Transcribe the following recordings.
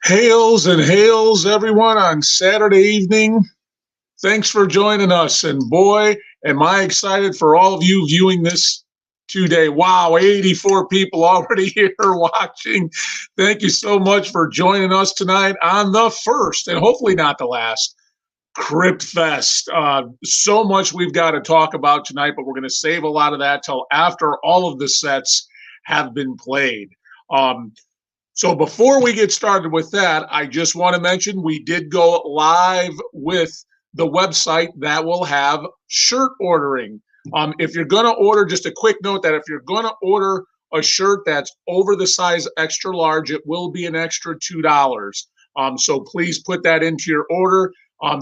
Hails and hails, everyone, on Saturday evening. Thanks for joining us. And boy, am I excited for all of you viewing this today. Wow, 84 people already here watching. Thank you so much for joining us tonight on the first, and hopefully not the last, Crypt Fest. So much we've got to talk about tonight, but we're going to save a lot of that till after all of the sets have been played. So before we get started with that, I just want to mention we did go live with the website that will have shirt ordering. If you're going to order, just a quick note that if you're going to order a shirt that's over the size extra large, it will be an extra $2. So please put that into your order.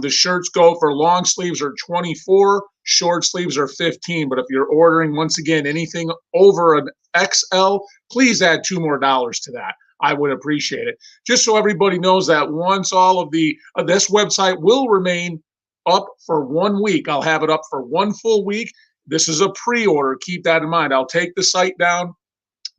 The shirts go for long sleeves are $24, short sleeves are $15. But if you're ordering, once again, anything over an XL, please add $2 more to that. I would appreciate it. Just so everybody knows that once all of the this website will remain up for 1 week. I'll have it up for 1 full week. This is a pre-order. Keep that in mind. I'll take the site down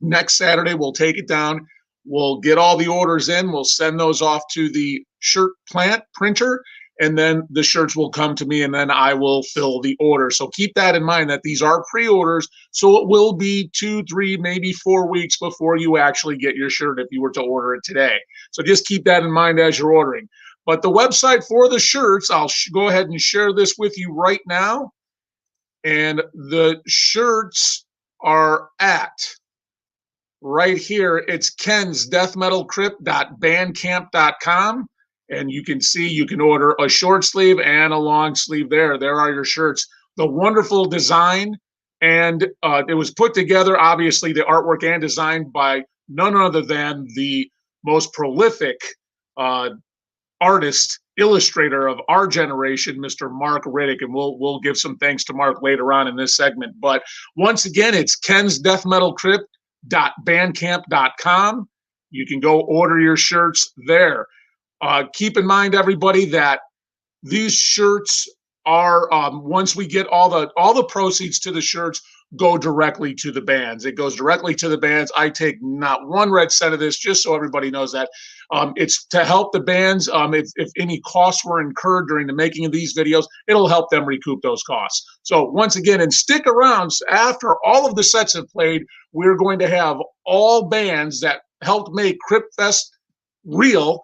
next Saturday. We'll take it down. We'll get all the orders in. We'll send those off to the shirt plant printer, and then the shirts will come to me, and then I will fill the order. So keep that in mind that these are pre-orders, so it will be 2, 3, maybe 4 weeks before you actually get your shirt if you were to order it today. So just keep that in mind as you're ordering. But the website for the shirts, I'll go ahead and share this with you right now. And the shirts are at right here. It's kensdeathmetalcrypt.bandcamp.com. And you can see you can order a short sleeve and a long sleeve there. There are your shirts. The wonderful design. And it was put together, obviously, the artwork and design by none other than the most prolific artist, illustrator of our generation, Mr. Mark Riddick. And we'll give some thanks to Mark later on in this segment. But once again, it's kensdeathmetalcrypt.bandcamp.com. You can go order your shirts there. Keep in mind, everybody, that these shirts are once we get all the proceeds to the shirts go directly to the bands. It goes directly to the bands. I take not one red cent of this, just so everybody knows that. It's to help the bands. If any costs were incurred during the making of these videos, it'll help them recoup those costs. So once again, and stick around, after all of the sets have played, we're going to have all bands that helped make Crypt Fest real,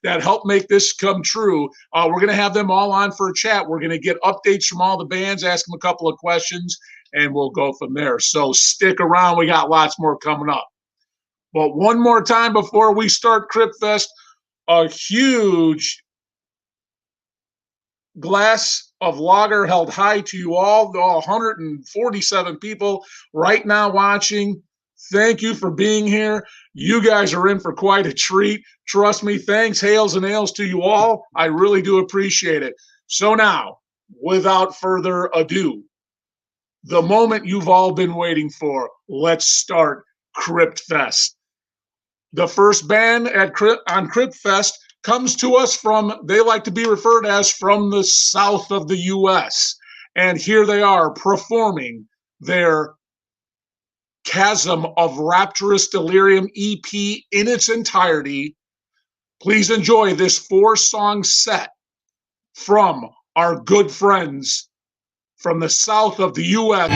that helped make this come true. We're going to have them all on for a chat. We're going to get updates from all the bands, ask them a couple of questions, and we'll go from there. So stick around. We got lots more coming up. But one more time before we start Crypt Fest, a huge glass of lager held high to you all, the 147 people right now watching. Thank you for being here. You guys are in for quite a treat. Trust me, thanks, hails and ales to you all. I really do appreciate it. So now, without further ado, the moment you've all been waiting for, let's start Crypt Fest. The first band on Crypt Fest comes to us from, they like to be referred as from the south of the U.S. And here they are performing their Chasm of Rapturous Delirium EP in its entirety. Please enjoy this 4-song set from our good friends from the south of the U.S.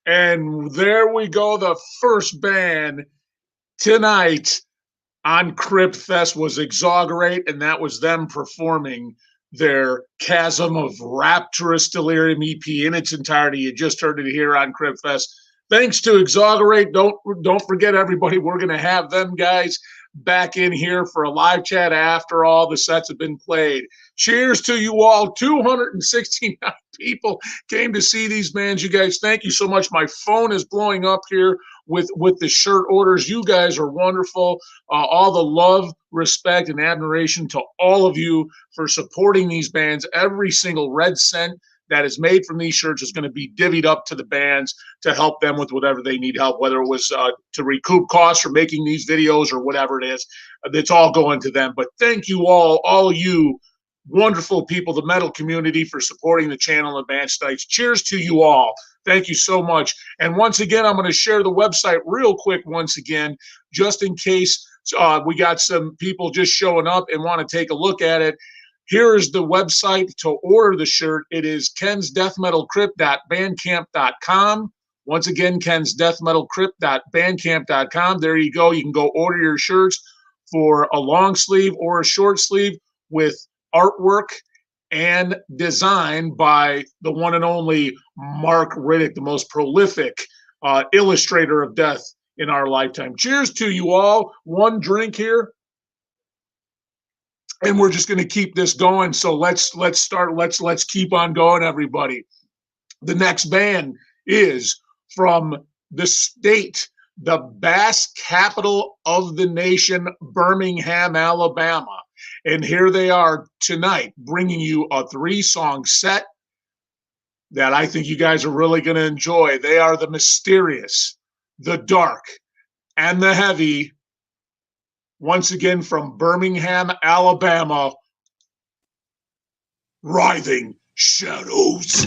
And there we go. The first band tonight on Crypt Fest was Exaugurate, and that was them performing their Chasm of Rapturous Delirium EP in its entirety. You just heard it here on Crypt Fest. Thanks to Exaugurate. Don't forget, everybody, we're going to have them guys back in here for a live chat after all the sets have been played. Cheers to you all. 269 people came to see these bands. You guys, thank you so much. My phone is blowing up here with the shirt orders. You guys are wonderful. All the love, respect, and admiration to all of you for supporting these bands. Every single red cent that is made from these shirts is going to be divvied up to the bands to help them with whatever they need help, whether it was to recoup costs for making these videos or whatever it is. It's all going to them. But thank you all you wonderful people, the metal community, for supporting the channel and band nights. Cheers to you all. Thank you so much. And once again, I'm going to share the website real quick once again, just in case we got some people just showing up and want to take a look at it. Here is the website to order the shirt. It is kensdeathmetalcrypt.bandcamp.com. Once again, kensdeathmetalcrypt.bandcamp.com. There you go. You can go order your shirts for a long sleeve or a short sleeve with artwork and design by the one and only Mark Riddick, the most prolific illustrator of death in our lifetime. Cheers to you all. One drink here. And we're just going to keep this going. So let's start. Let's keep on going, everybody. The next band is from the state, the bass capital of the nation, Birmingham, Alabama. And here they are tonight, bringing you a 3-song set that I think you guys are really going to enjoy. They are the mysterious, the dark, and the heavy. Once again, from Birmingham, Alabama, Writhing Shadows.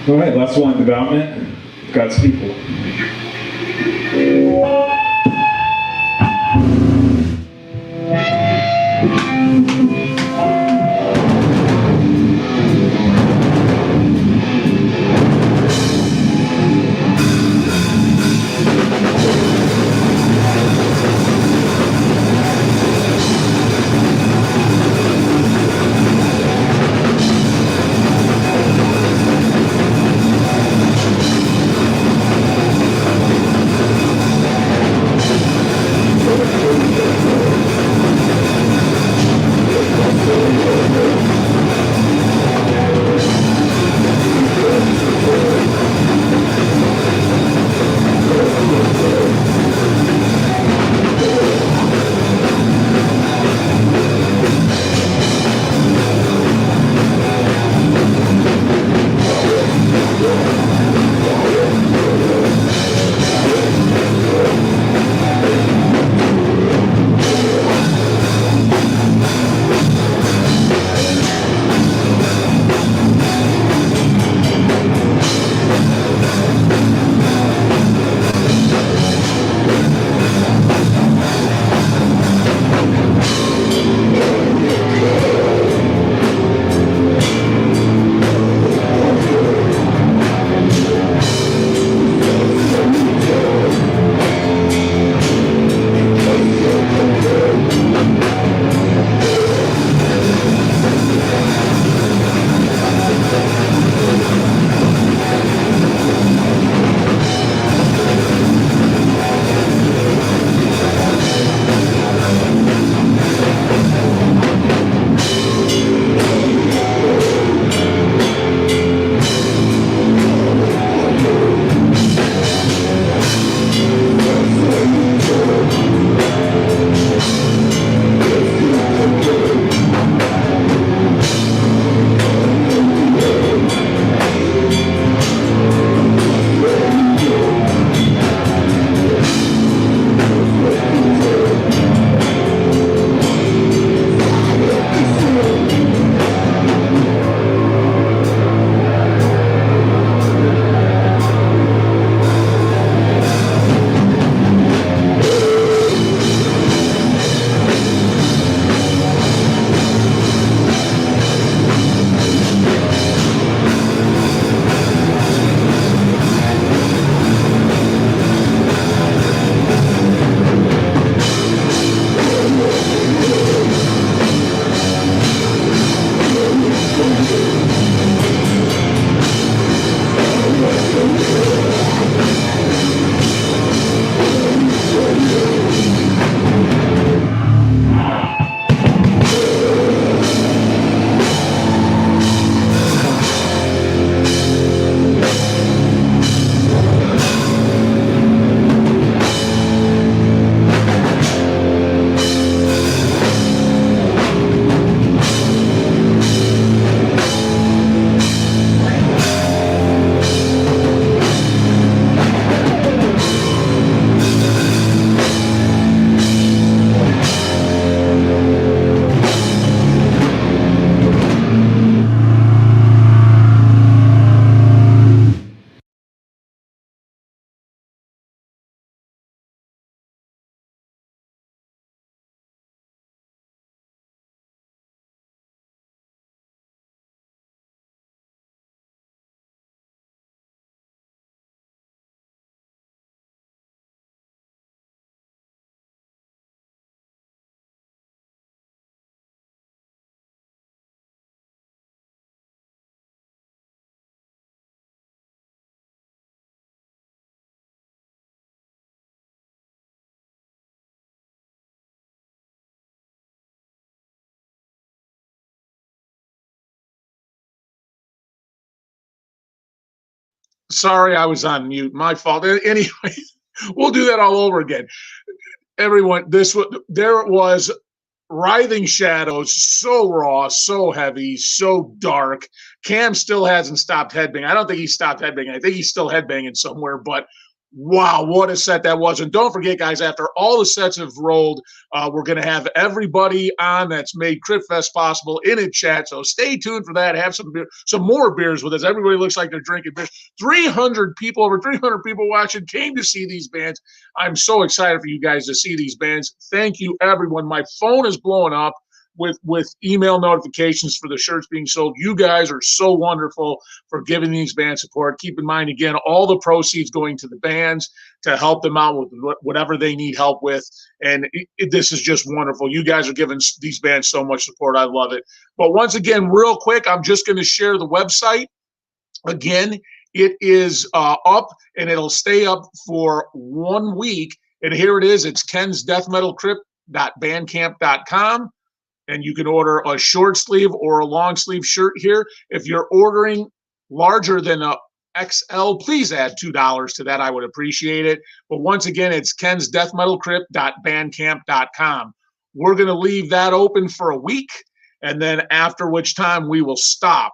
All right, last one, devoutment, God's people. Sorry, I was on mute. My fault. Anyway, we'll do that all over again. Everyone, there it was. Writhing Shadows, so raw, so heavy, so dark. Cam still hasn't stopped headbanging. I don't think he stopped headbanging. I think he's still headbanging somewhere, but Wow, what a set that was. And don't forget, guys, after all the sets have rolled, we're going to have everybody on that's made Crypt Fest possible in a chat. So stay tuned for that. Have some beer, some more beers with us. Everybody looks like they're drinking beers. 300 people, over 300 people watching, came to see these bands. I'm so excited for you guys to see these bands. Thank you, everyone. My phone is blowing up with email notifications for the shirts being sold. You guys are so wonderful for giving these bands support. Keep in mind, again, all the proceeds going to the bands to help them out with whatever they need help with. And this is just wonderful. You guys are giving these bands so much support. I love it. But once again, real quick, I'm just going to share the website. Again, it is up and it'll stay up for 1 week. And here it is. It's kensdeathmetalcrypt.bandcamp.com. And you can order a short sleeve or a long sleeve shirt here. If you're ordering larger than a XL, please add $2 to that. I would appreciate it. But once again, it's kensdeathmetalcrypt.bandcamp.com. We're going to leave that open for a week, and then after which time we will stop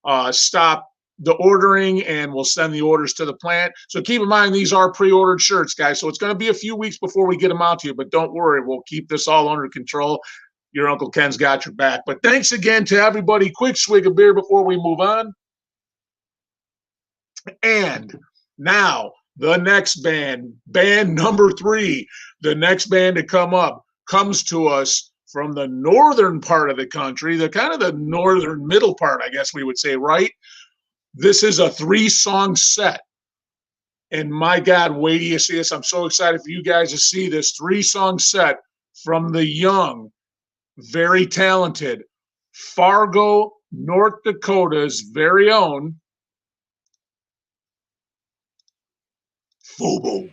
the ordering, and we'll send the orders to the plant. So keep in mind, these are pre-ordered shirts, guys. So it's going to be a few weeks before we get them out to you, but don't worry. We'll keep this all under control. Your Uncle Ken's got your back. But thanks again to everybody. Quick swig of beer before we move on. And now the next band, band number 3, the next band to come up comes to us from the northern part of the country, the kind of the northern middle part, I guess we would say, right? This is a 3-song set. And my God, wait till you see this. I'm so excited for you guys to see this 3-song set from the young, very talented Fargo, North Dakota's very own Phobophilic.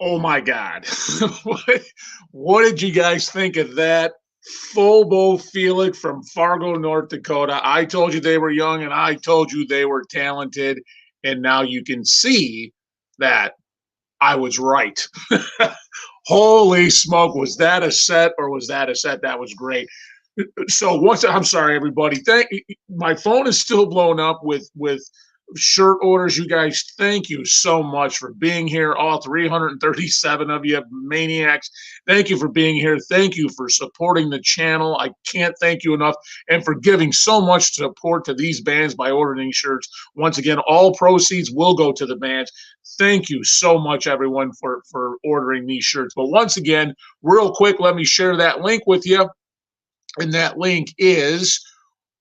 Oh my God. what did you guys think of that? Phobophilic from Fargo, North Dakota. I told you they were young and I told you they were talented. And now you can see that I was right. Holy smoke. Was that a set or was that a set? That was great. So once I'm sorry, everybody. My phone is still blown up with shirt orders. You guys, thank you so much for being here. All 337 of you maniacs. Thank you for being here. Thank you for supporting the channel. I can't thank you enough, and for giving so much support to these bands by ordering shirts. Once again, all proceeds will go to the bands. Thank you so much, everyone, for ordering these shirts. But once again, real quick, let me share that link with you. And that link is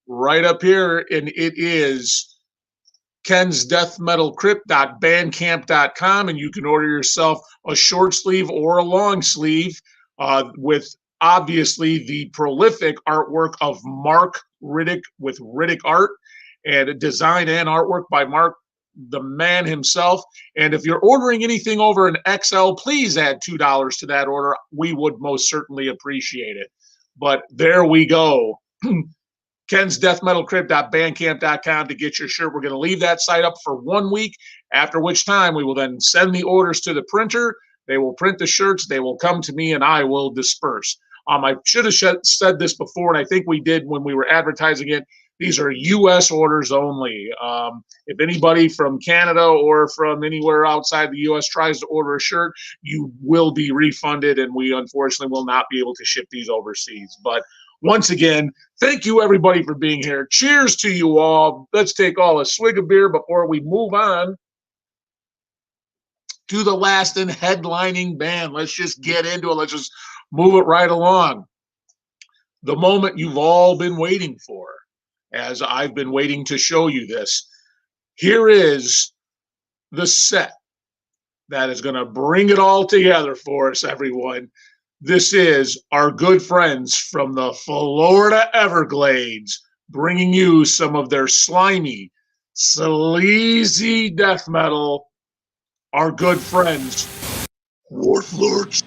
right up here, and it is kensdeathmetalcrypt.bandcamp.com, and you can order yourself a short sleeve or a long sleeve with obviously the prolific artwork of Mark Riddick with Riddick Art, and a design and artwork by Mark, the man himself. And if you're ordering anything over an XL, please add $2 to that order. We would most certainly appreciate it. But there we go. KensDeathMetalCrypt.bandcamp.com to get your shirt. We're going to leave that site up for 1 week, after which time we will then send the orders to the printer. They will print the shirts. They will come to me, and I will disperse. I should have said this before, and I think we did when we were advertising it. These are U.S. orders only. If anybody from Canada or from anywhere outside the U.S. tries to order a shirt, you will be refunded, and we unfortunately will not be able to ship these overseas. But once again, thank you, everybody, for being here. Cheers to you all. Let's take all a swig of beer before we move on to the last and headlining band. Let's just get into it. Let's just move it right along. The moment you've all been waiting for, as I've been waiting to show you this. Here is the set that is going to bring it all together for us, everyone. This is our good friends from the Florida Everglades, bringing you some of their slimy, sleazy death metal. Our good friends, Wharflurch.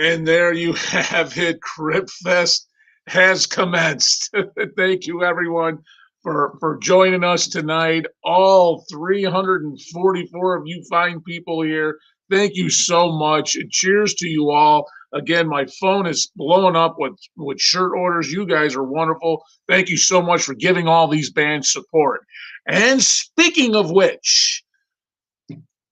And there you have it. Crypt Fest has commenced. Thank you, everyone, for joining us tonight. All 344 of you fine people here. Thank you so much. And cheers to you all. Again, my phone is blowing up with shirt orders. You guys are wonderful. Thank you so much for giving all these bands support. And speaking of which,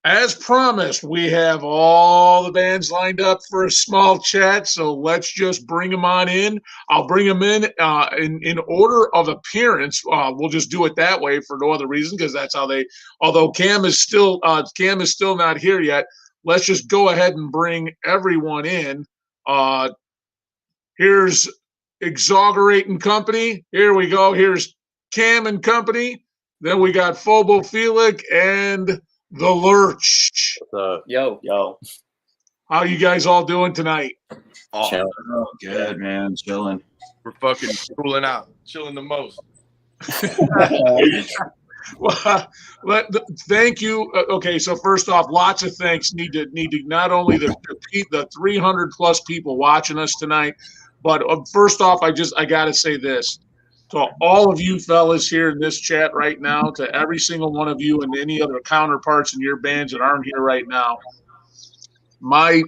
as promised, we have all the bands lined up for a small chat, so let's just bring them on in. I'll bring them in order of appearance. We'll just do it that way for no other reason, because that's how they. Although Cam is still not here yet. Let's just go ahead and bring everyone in. Here's Exaugurate and Company. Here we go. Here's Cam and Company. Then we got Phobophilic and the Lurch. Yo. How you guys all doing tonight? Oh, good, man. Chilling. we're fucking cooling out, chilling the most. Well, thank you. Okay, so first off, lots of thanks need to not only the 300 plus people watching us tonight, but first off, I got to say this to all of you fellas here in this chat right now, to every single one of you and any other counterparts in your bands that aren't here right now. My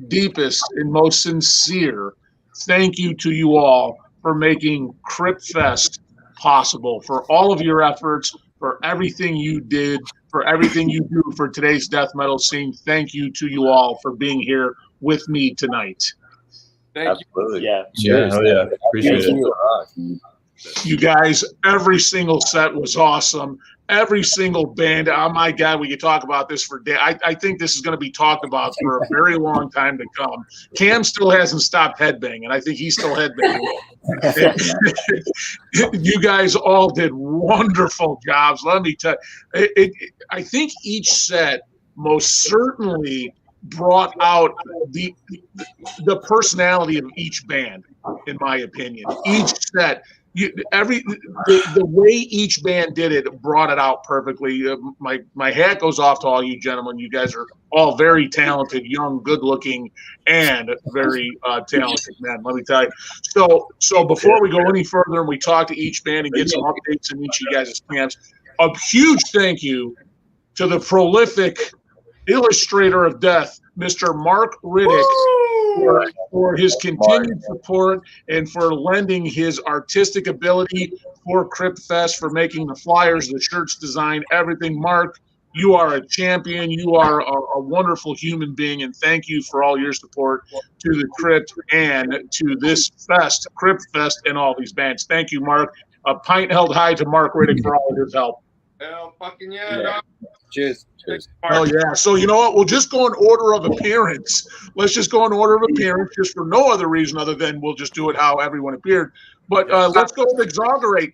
deepest and most sincere thank you to you all for making Crypt Fest possible, for all of your efforts, for everything you did, for everything you do for today's death metal scene. Thank you to you all for being here with me tonight. Absolutely. Yeah. Cheers. Yeah. Appreciate it. You guys, every single set was awesome. Every single band. Oh my God, we could talk about this for days. I think this is going to be talked about for a very long time to come. Cam still hasn't stopped headbanging. I think he's still headbanging. You guys all did wonderful jobs. Let me tell you, I think each set most certainly brought out the personality of each band, in my opinion. Each set. The way each band did it brought it out perfectly. My hat goes off to all you gentlemen. You guys are all very talented, young, good-looking, and very talented men. Let me tell you. So before we go any further and we talk to each band and get some updates in each of you guys' camps, a huge thank you to the prolific illustrator of death, Mr. Mark Riddick, for his continued support and for lending his artistic ability for Crypt Fest, for making the flyers, the shirts design, everything. Mark, you are a champion. You are a wonderful human being, and thank you for all your support to the Crypt and to this fest, Crypt Fest, and all these bands. Thank you, Mark. A pint held high to Mark Riddick for all of his help. Hell fucking yeah. Cheers. Oh, yeah. So, you know what? We'll just go in order of appearance. Let's just go in order of appearance, just for no other reason other than we'll just do it how everyone appeared. But let's go with Exaugurate.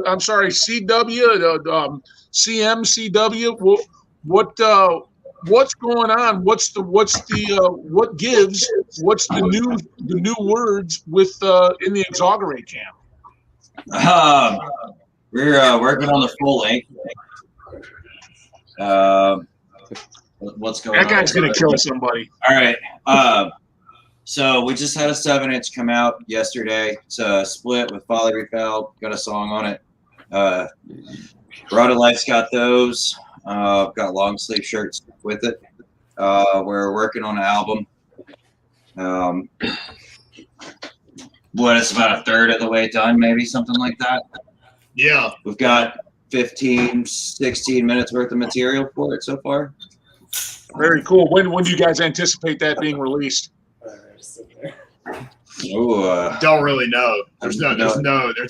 I'm sorry, CW, CMCW. What's going on? What's what gives? What's the new words with in the Exaugurate camp? We're working on the full length. What's going on? That guy's gonna kill somebody. All right. So we just had a 7-inch come out yesterday. It's a split with Folly Fell. Got a song on it. Rod of Life's got those. Got long sleeve shirts with it. We're working on an album. It's about a third of the way done, maybe something like that. Yeah. We've got 15, 16 minutes worth of material for it so far. Very cool. When do you guys anticipate that being released? Don't really know. There's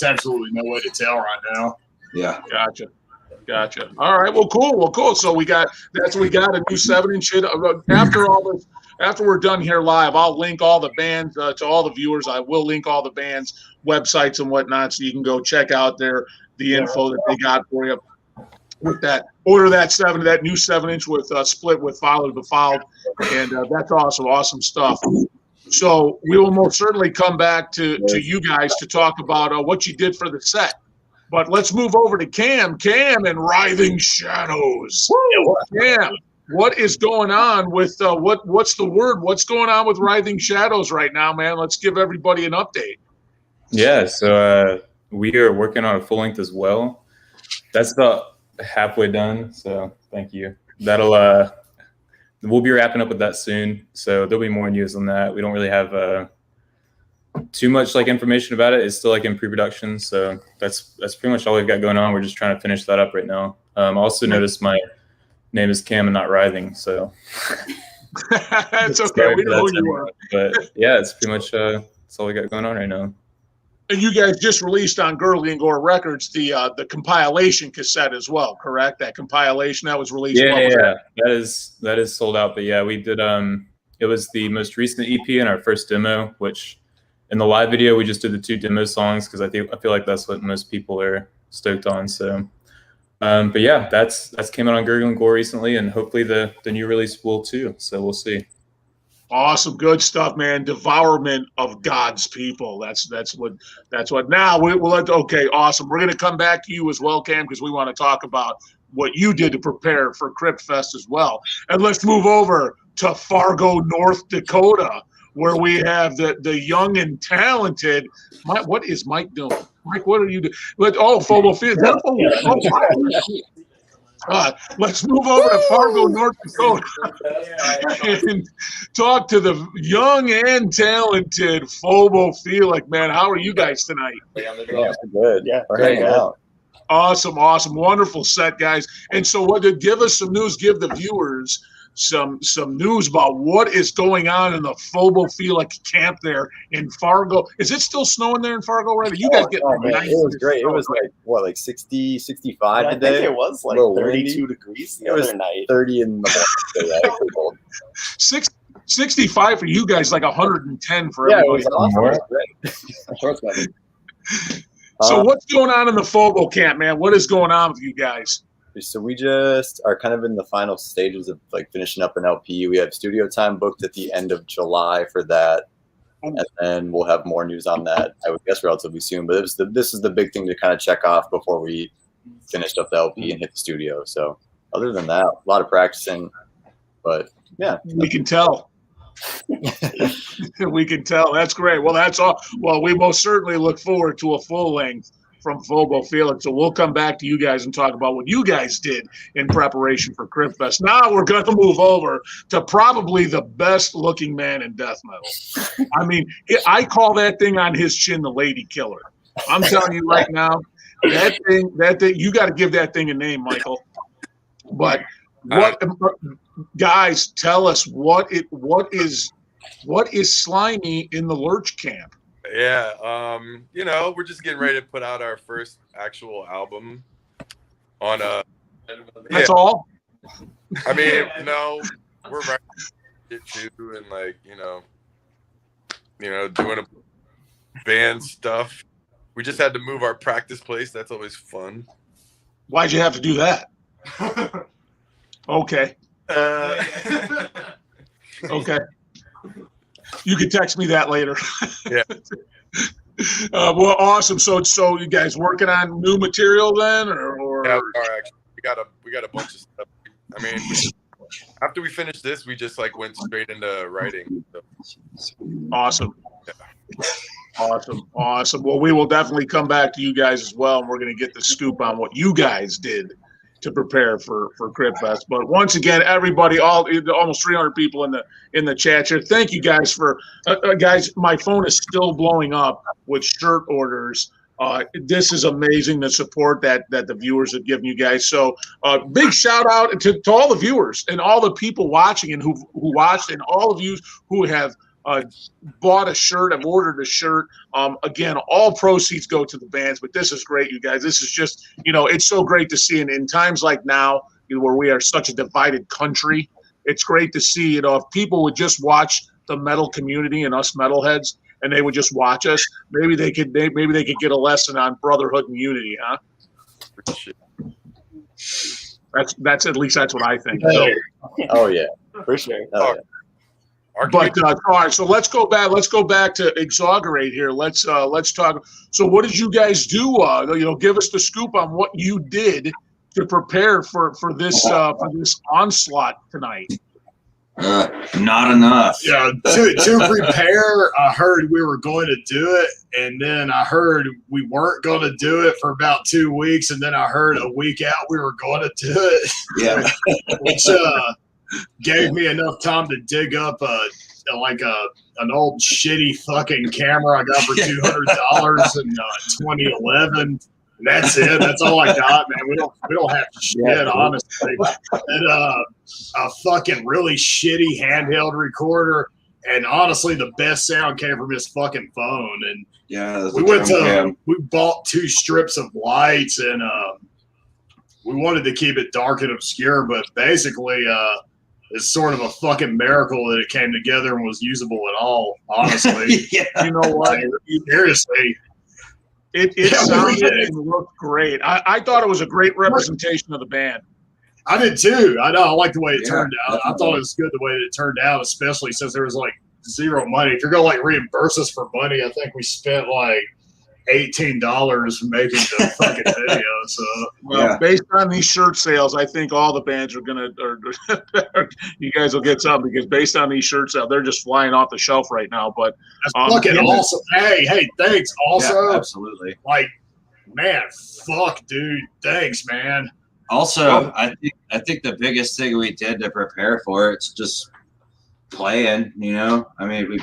absolutely no way to tell right now. Yeah. Gotcha. All right. Well, cool. So we got a new 7-inch hit. After all this, after we're done here live, I'll link all the bands to all the viewers. I will link all the bands' websites and whatnot, so you can go check out the info that they got for you. With that, order that new 7-inch with split with Follow the Foul, and that's awesome stuff. So we will most certainly come back to you guys to talk about what you did for the set. But let's move over to Cam and Writhing Shadows. Cam, what is going on with what's the word? What's going on with Writhing Shadows right now, man? Let's give everybody an update. Yeah, so we are working on a full length as well. That's about halfway done, so thank you. That'll we'll be wrapping up with that soon, so there'll be more news on that. We don't really have too much like information about it. It's still like in pre-production, so that's pretty much all we've got going on. We're just trying to finish that up right now. Also noticed my name is Cam and not Writhing, so it's okay. We know who you are. But yeah, it's pretty much that's all we got going on right now. And you guys just released on Gurley and Gore Records the compilation cassette as well, correct? That compilation that was released. Yeah. That is sold out. But yeah, we did. It was the most recent EP and our first demo. Which in the live video we just did the 2 demo songs because I feel like that's what most people are stoked on. So, but yeah, that's came out on Gurley and Gore recently, and hopefully the new release will too. So we'll see. Awesome, good stuff, man. Devourment of God's people. That's what. Now we'll let. Okay, awesome. We're gonna come back to you as well, Cam, because we want to talk about what you did to prepare for Crypt Fest as well. And let's move over to Fargo, North Dakota, where we have the young and talented. What is Mike doing? Mike, what are you doing? Phobophilic. Let's move over to Fargo, North Dakota, and talk to the young and talented Phobophilic. Man, how are you guys tonight? Yeah, good. Yeah, we're hanging out. Awesome, wonderful set, guys. And so, give us some news? Give the viewers some news about what is going on in the Phobophilic camp there in Fargo. Is it still snowing there in Fargo already? You guys get nice. It was great. It was like 60, 65 today. I think it was like 32 degrees the other night. 30 in the morning. 65 for you guys, like 110 for everybody. It was awesome. It was great. So what's going on in the Phobo camp, man? What is going on with you guys? So we just are kind of in the final stages of like finishing up an LP. We have studio time booked at the end of July for that, and then we'll have more news on that, I would guess, relatively soon. But this is the big thing to kind of check off before we finish up the LP and hit the studio. So other than that, a lot of practicing, but yeah, we can tell. We can tell. That's great. Well, that's all. Well, we most certainly look forward to a full length from Phobophilic. So we'll come back to you guys and talk about what you guys did in preparation for Crypt Fest. Now we're going to move over to probably the best looking man in death metal. I mean, I call that thing on his chin the Lady Killer. I'm telling you right now, that thing, you got to give that thing a name, Michael. But guys, tell us what is slimy in the Lurch camp? Yeah, we're just getting ready to put out our first actual album on That's all? I mean, no, we're writing it too, and like, doing a band stuff. We just had to move our practice place. That's always fun. Why'd you have to do that? Okay. Okay. You can text me that later. Yeah. Well, awesome. So you guys working on new material then, or? Yeah, actually, we got a bunch of stuff. I mean, after we finished this, we just like went straight into writing. So. Awesome. Yeah. Awesome. Well, we will definitely come back to you guys as well, and we're going to get the scoop on what you guys did to prepare for Crypt Fest. But once again, everybody, almost 300 people in the chat here. Thank you guys for guys. My phone is still blowing up with shirt orders. This is amazing, the support that the viewers have given you guys. So big shout out to all the viewers and all the people watching and who watched, and all of you who have bought a shirt, have ordered a shirt. Again, all proceeds go to the bands, but this is great, you guys. This is just, it's so great to see. And in times like now, where we are such a divided country, it's great to see, if people would just watch the metal community and us metalheads, and they would just watch us, maybe they could get a lesson on brotherhood and unity, huh? That's at least that's what I think. So. Oh yeah, for sure. Oh, yeah. But all right, so let's go back to Exaugurate here. Let's talk. So what did you guys do? Give us the scoop on what you did to prepare for this onslaught tonight? Not enough. Yeah, to prepare, I heard we were going to do it, and then I heard we weren't going to do it for about 2 weeks, and then I heard a week out we were going to do it. Yeah. Which gave me enough time to dig up an old shitty fucking camera I got for $200 in 2011. And that's it. That's all I got, man. We don't have shit, honestly. And a fucking really shitty handheld recorder. And honestly, the best sound came from his fucking phone. And Yeah. we bought 2 strips of lights, and we wanted to keep it dark and obscure, but basically it's sort of a fucking miracle that it came together and was usable at all, honestly. Yeah. You know what? Seriously. It sounded and looked great. I thought it was a great representation of the band. I did too. I know. I like the way it Yeah, turned out. I thought it was good the way that it turned out, especially since there was like zero money. If you're gonna like reimburse us for money, I think we spent like $18 making the fucking video. So Well, based on these shirt sales, I think all the bands are gonna, or you guys will get some, because based on these shirt sales, they're just flying off the shelf right now. But that's fucking awesome. Hey, thanks. Also, Yeah, absolutely. like, man, fuck, dude. Thanks, man. Also, I think the biggest thing we did to prepare for it's just playing. You know, I mean, we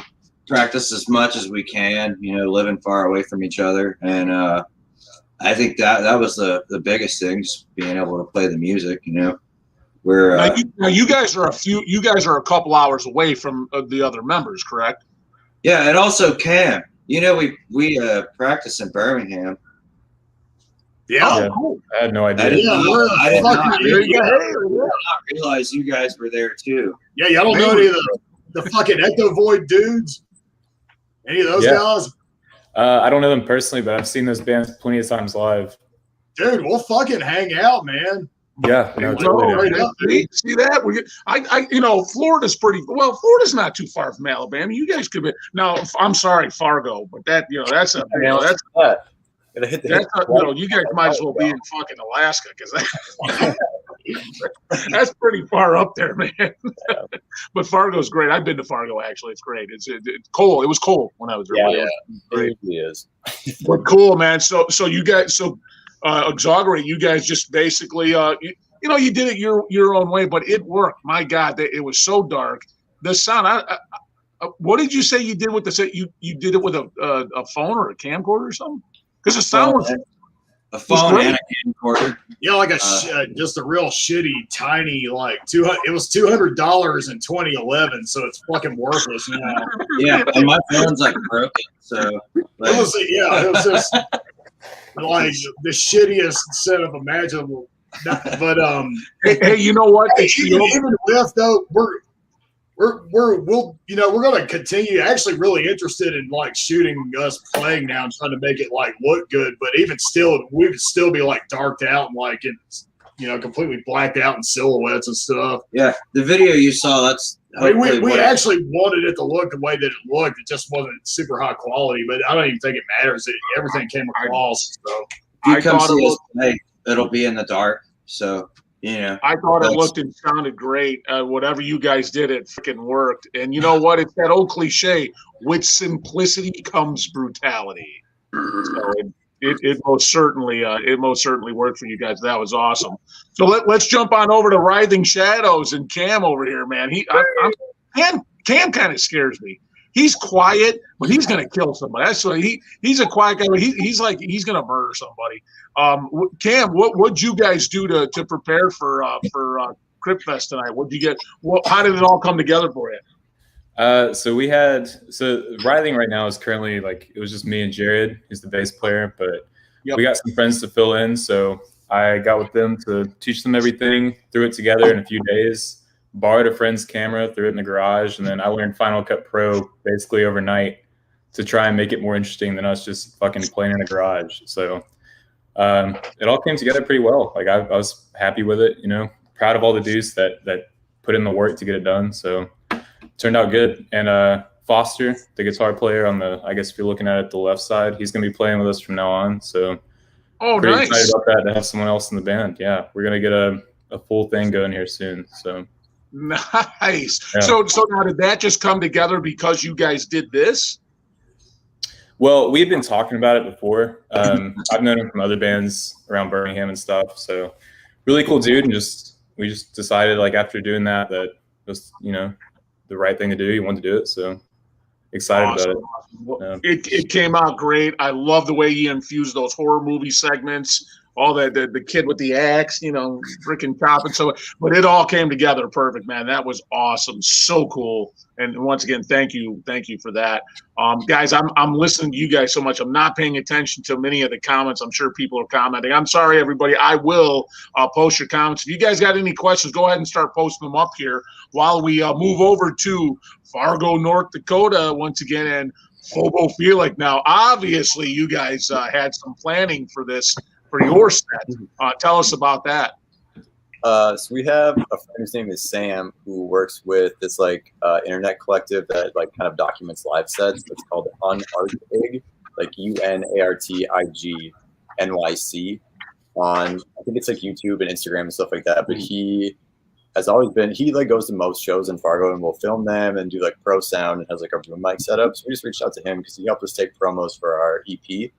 practice as much as we can. You know, living far away from each other, and I think that was the biggest thing, just being able to play the music. You know, we're now you guys are a couple hours away from the other members, correct? yeah, and also Cam. You know, we practice in Birmingham. Yeah. Yeah. Cool. I had no idea. I did not Fucking realize you guys were there too. yeah, y'all don't know any of the fucking Ecto Void dudes? Any of those Yeah. guys? I don't know them personally, but I've seen those bands plenty of times live. Dude, we'll fucking hang out, man. Yeah, no, Oh, totally. right up, See that? Florida's Florida's not too far from Alabama. You guys could be. No, I'm sorry, Fargo, but that's you guys might as well be in fucking Alaska, because that's pretty far up there, man. But Fargo's great. I've been to Fargo, actually. It's great. It's cold. It was cold when I was there. Yeah, Great. it really is. But cool, man. So you guys, Exaugurate, you guys just basically, you did it your own way, but it worked. My God, it was so dark. The sound. What did you say you did with the set? You did it with a phone or a camcorder or something? Because the sound was a phone and a camcorder. Yeah, like just a real shitty, tiny, like it was $200 in 2011, so it's fucking worthless now. Yeah, and my phone's like broken, so It was just like the shittiest setup imaginable. But hey, you know what? even with though, we're going to continue. Actually, really interested in like shooting us playing now and trying to make it like look good. But even still, we would still be like darked out and like it's completely blacked out in silhouettes and stuff. Yeah, the video you saw, that's. I mean, we actually wanted it to look the way that it looked. It just wasn't super high quality, but I don't even think it matters. Everything came across. So If you come see us play, it'll be in the dark. So, I thought it looked and sounded great. Whatever you guys did, it freaking worked. And you know what? It's that old cliche: with simplicity comes brutality. So it most certainly worked for you guys. That was awesome. So let's jump on over to Writhing Shadows and Cam over here, man. Cam kind of scares me. He's quiet, but he's gonna kill somebody. That's what he's a quiet guy, but he's like he's gonna murder somebody. Cam, what'd you guys do to prepare for Crypt Fest tonight? What'd you get? How did it all come together for you? So Writhing right now is currently it was just me and Jared, who's the bass player, but we got some friends to fill in. So I got with them to teach them everything, threw it together in a few days, borrowed a friend's camera, threw it in the garage, and then I learned Final Cut Pro basically overnight to try and make it more interesting than us just fucking playing in a garage. So it all came together pretty well. I was happy with it, proud of all the dudes that put in the work to get it done. So turned out good. And Foster, the guitar player I guess if you're looking at it the left side, he's going to be playing with us from now on. So Oh, pretty nice. excited about that to have someone else in the band. Yeah, we're gonna get a full thing going here soon. So Nice. Yeah. So now did that just come together because you guys did this? well, we had been talking about it before. I've known him from other bands around Birmingham and stuff. So really cool dude, and we just decided like after doing that was the right thing to do. He wanted to do it, so excited about it. Well, it came out great. I love the way he infused those horror movie segments, all that the kid with the axe, freaking chopping. So, but it all came together perfect, man. That was awesome, so cool. And once again, thank you for that, guys. I'm listening to you guys so much. I'm not paying attention to many of the comments. I'm sure people are commenting. I'm sorry, everybody. I will post your comments. If you guys got any questions, go ahead and start posting them up here while we move over to Fargo, North Dakota once again, and Phobophilic. Now, obviously, you guys had some planning for this for your set. Tell us about that. So we have a friend whose name is Sam who works with this internet collective that kind of documents live sets. It's called Unartig, like UNARTIG NYC on I think it's YouTube and Instagram and stuff like that. But he has always been he goes to most shows in Fargo and will film them and do pro sound and has a room mic setup. So we just reached out to him because he helped us take promos for our EP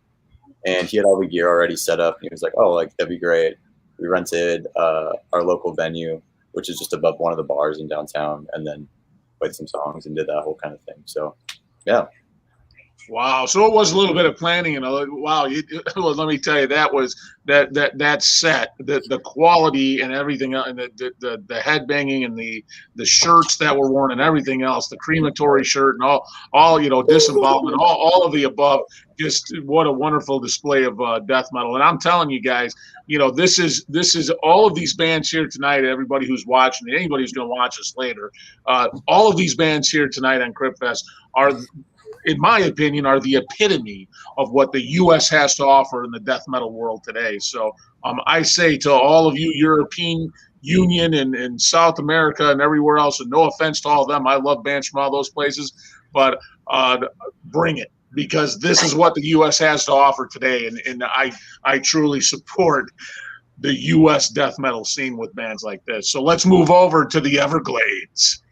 and he had all the gear already set up. And he was like, "Oh, that'd be great." We rented our local venue, which is just above one of the bars in downtown, and then played some songs and did that whole kind of thing. So, yeah. Wow. So it was a little bit of planning, and wow. Well, let me tell you, that was that set, the quality and everything, and the headbanging and the shirts that were worn and everything else, the crematory shirt and all disinvolvement, all of the above. Just what a wonderful display of death metal. And I'm telling you guys, this is all of these bands here tonight. Everybody who's watching, anybody who's going to watch us later, all of these bands here tonight on Crypt Fest are, in my opinion, are the epitome of what the U.S. has to offer in the death metal world today. So I say to all of you European Union and South America and everywhere else, and no offense to all of them, I love bands from all those places, but bring it, because this is what the U.S. has to offer today, and I truly support the U.S. death metal scene with bands like this. So let's move over to the Everglades.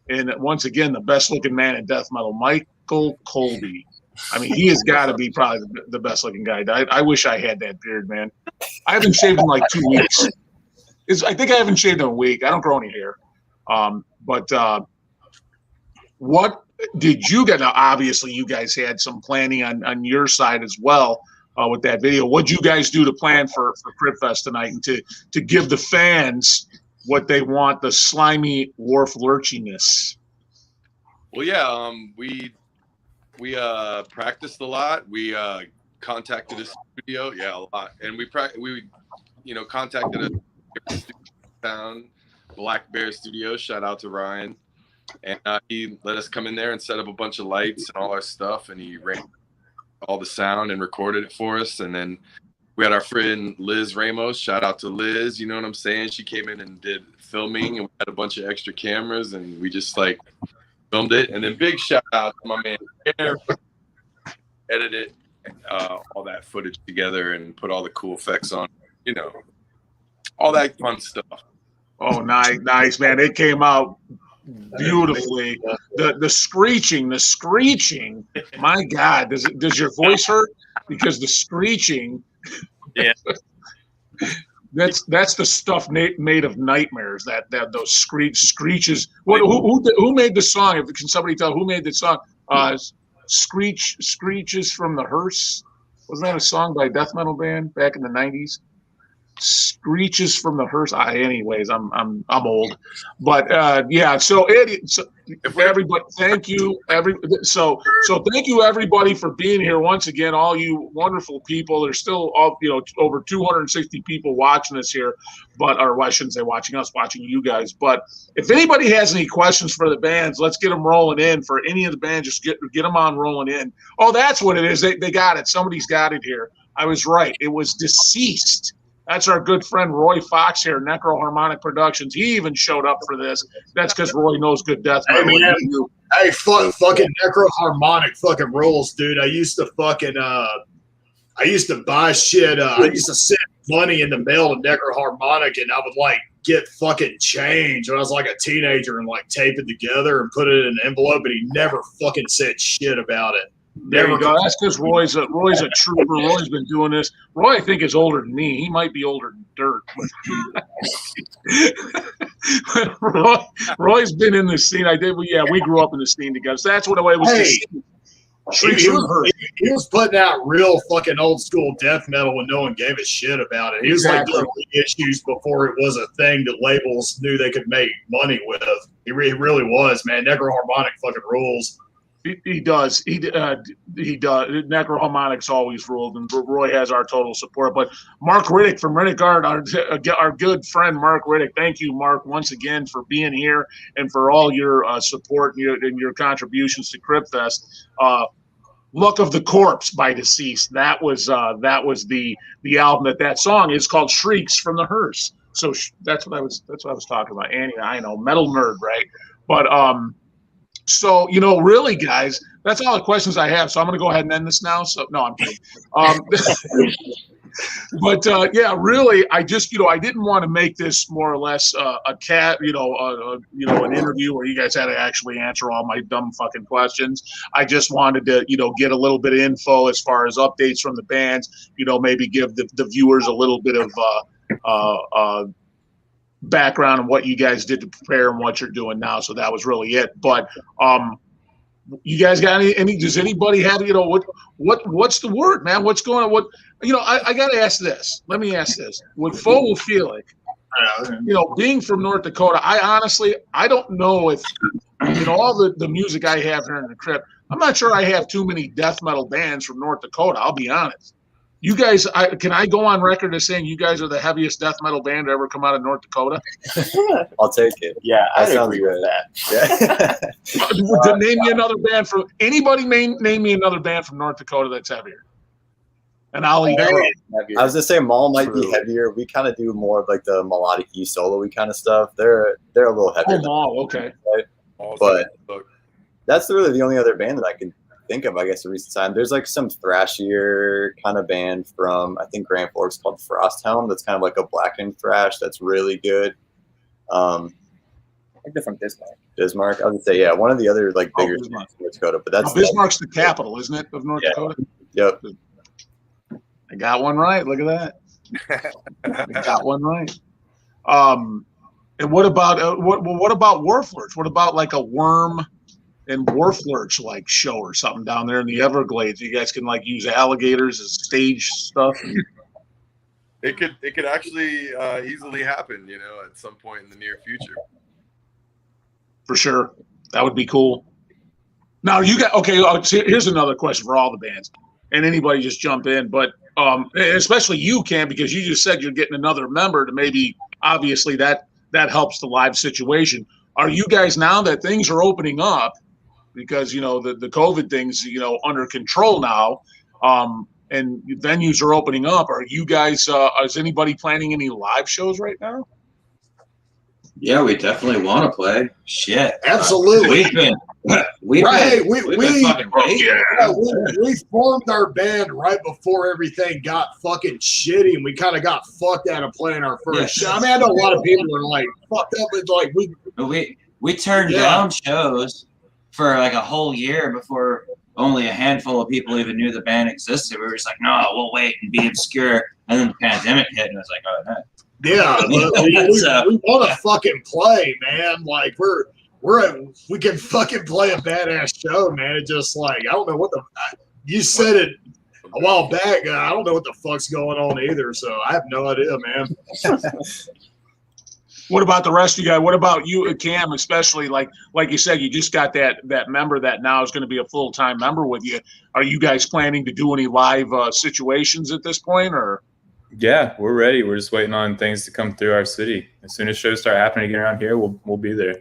And once again, the best-looking man in death metal, Michael Colby. I mean, he has got to be probably the best-looking guy. I wish I had that beard, man. I haven't shaved in 2 weeks. I think I haven't shaved in a week. I don't grow any hair. But what did you get? Now, obviously, you guys had some planning on your side as well with that video. What'd you guys do to plan for Crypt Fest tonight and to give the fans what they want, the slimy Wharflurchiness? Well, yeah, we practiced a lot. We contacted a studio, a lot, and we contacted a town, Black Bear Studio. Shout out to Ryan, and he let us come in there and set up a bunch of lights and all our stuff, and he ran all the sound and recorded it for us, and then we had our friend Liz Ramos. Shout out to Liz. You know what I'm saying? She came in and did filming, and we had a bunch of extra cameras, and we just filmed it. And then big shout out to my man Aaron, edited all that footage together and put all the cool effects on, all that fun stuff. Oh, nice, man. It came out beautifully. The screeching. My God, does your voice hurt? Because the screeching. Yeah. That's the stuff made of nightmares. Those screeches. Who made the song? Can somebody tell who made the song? Screeches from the Hearse. Wasn't that a song by a death metal band back in the 90s? Screeches from the Hearse. Anyways, I'm old, but yeah. So everybody, thank you. So thank you everybody for being here once again. All you wonderful people. There's still over 260 people watching us here, or I shouldn't say watching us, watching you guys. But if anybody has any questions for the bands, let's get them rolling in. For any of the bands, just get them on rolling in. Oh, that's what it is. They got it. Somebody's got it here. I was right. It was Deceased. That's our good friend Roy Fox here, Necroharmonic Productions. He even showed up for this. That's because Roy knows good death metal. Hey, fucking Necroharmonic fucking rules, dude. I used to fucking I used to buy shit. I used to send money in the mail to Necroharmonic, and I would like get fucking change when I was like a teenager and like tape it together and put it in an envelope, and he never fucking said shit about it. There you go. That's because Roy's a trooper. Roy's been doing this. Roy, I think, is older than me. He might be older than dirt. Roy's been in the scene. We grew up in the scene together. So that's what it was. He was putting out real fucking old school death metal when no one gave a shit about it. He was like doing issues before it was a thing that labels knew they could make money with. He really was, man. Necroharmonic fucking rules. He does. He does. Necroharmonic's always ruled, and Roy has our total support. But Mark Riddick from Riddick Art, our good friend Mark Riddick, thank you, Mark, once again for being here and for all your support and your contributions to Crypt Fest. "Luck of the Corpse" by Deceased. That was the album that song is called "Shrieks from the Hearse." So that's what I was talking about. Annie, I know, metal nerd, right? But so, really, guys, that's all the questions I have. So I'm going to go ahead and end this now. So, no, I'm kidding. But really, I just, I didn't want to make this more or less an interview where you guys had to actually answer all my dumb fucking questions. I just wanted to, get a little bit of info as far as updates from the bands, maybe give the viewers a little bit of background on what you guys did to prepare and what you're doing now. So that was really it. But you guys got any does anybody have, what's the word, man? What's going on? I got to ask this. Let me ask this. With Phobophilic, being from North Dakota, I don't know if, all the music I have here in the Crypt, I'm not sure I have too many death metal bands from North Dakota. I'll be honest. You guys, can I go on record as saying you guys are the heaviest death metal band to ever come out of North Dakota? I'll take it. Yeah, I agree good. with that. Yeah. Name me another band from anybody. Name me another band from North Dakota that's heavier. And I'll eat. I was gonna say Maul might be heavier. We kind of do more of like the melodic E solo kind of stuff. They're a little heavier. Oh, Maul, okay. Right? But that's really the only other band that I can think of, I guess, in recent time. There's like some thrashier kind of band from, I think, Grand Forks called Frosthelm. That's kind of like a blackened thrash that's really good. I think they're from Bismarck. Bismarck, I would say, yeah, one of the other like bigger cities in North Dakota. But that's Bismarck's the capital, isn't it, of North Dakota? Yep. I got one right. Look at that. I got one right. And what about what about Wharflurch? What about like a Worm and Wharflurch like show or something down there in the Everglades? You guys can like use alligators as stage stuff. It could actually easily happen, at some point in the near future. For sure, that would be cool. Now you got here's another question for all the bands, and anybody just jump in, but especially you can, because you just said you're getting another member to maybe obviously that helps the live situation. Are you guys, now that things are opening up, because the COVID thing's under control now, and venues are opening up, are you guys is anybody planning any live shows right now? Yeah, we definitely want to play. Shit, absolutely. We formed our band right before everything got fucking shitty, and we kind of got fucked out of playing our first show. I mean, I know a lot of people are like fucked up, but like we turned down shows for like a whole year before only a handful of people even knew the band existed. We were just like, no, we'll wait and be obscure, and then the pandemic hit, and it was like, oh, no. Yeah, we want to fucking play, man. Like we can fucking play a badass show, man. It just like, I don't know what you said it a while back. I don't know what the fuck's going on either, so I have no idea, man. What about the rest of you guys? What about you, Cam, especially like you said, you just got that member that now is going to be a full-time member with you. Are you guys planning to do any live situations at this point, or? Yeah, we're ready. We're just waiting on things to come through our city. As soon as shows start happening again around here, we'll be there.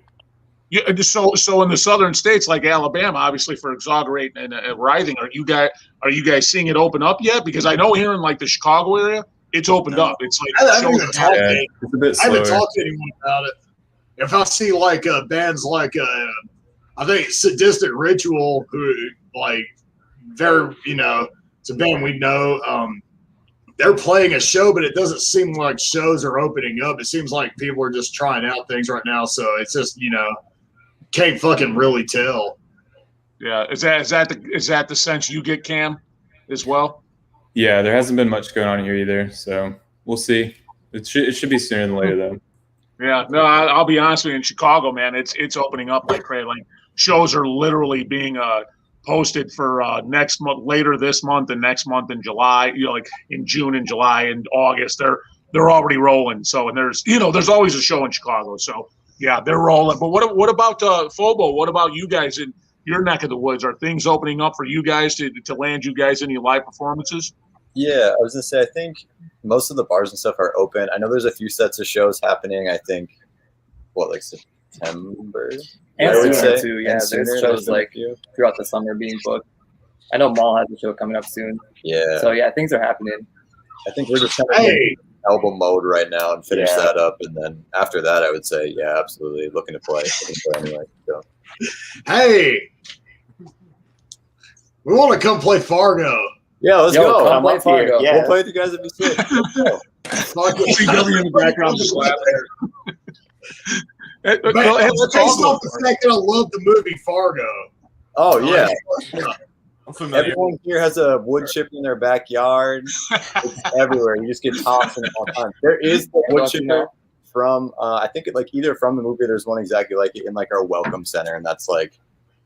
Yeah, so in the southern states like Alabama, obviously for Exaugurate and Writhing, are you guys seeing it open up yet? Because I know here in like the Chicago area, it's opened up. It's like I haven't talked to anyone about it. If I see like bands like I think Sadistic Ritual, who like they're So Ben, we know they're playing a show, but it doesn't seem like shows are opening up. It seems like people are just trying out things right now. So it's just, can't fucking really tell. Yeah, is that the sense you get, Cam, as well? Yeah, there hasn't been much going on here either, so we'll see. It should be sooner than later, though. Yeah, no, I'll be honest with you. In Chicago, man, it's opening up like crazy. Like shows are literally being posted for next month, later this month, and next month in July. Like in June and July and August, they're already rolling. So and there's always a show in Chicago. So yeah, they're rolling. But what about Phobo? What about you guys in your neck of the woods? Are things opening up for you guys to land you guys any live performances? Yeah, I was gonna say I think most of the bars and stuff are open. I know there's a few sets of shows happening. I think like September. And I would sooner say too. Yeah, and there's sooner, shows been a like few. throughout the summer being booked. I know Mall has a show coming up soon. Yeah. So yeah, things are happening. I think we're just kind of in album mode right now and finish that up, and then after that, I would say absolutely looking to play anyway. So. Hey, we want to come play Fargo. Yeah, let's go. Come play Fargo. Yeah. We'll play with you guys if you sit. CW in the background just laughing. Based off the fact that I love the movie Fargo. Oh yeah. I'm familiar. Everyone here has a wood chip in their backyard. It's everywhere. You just get tossed in all the time. There is the wood chipper from I think either from the movie or there's one exactly like it in like our welcome center, and that's like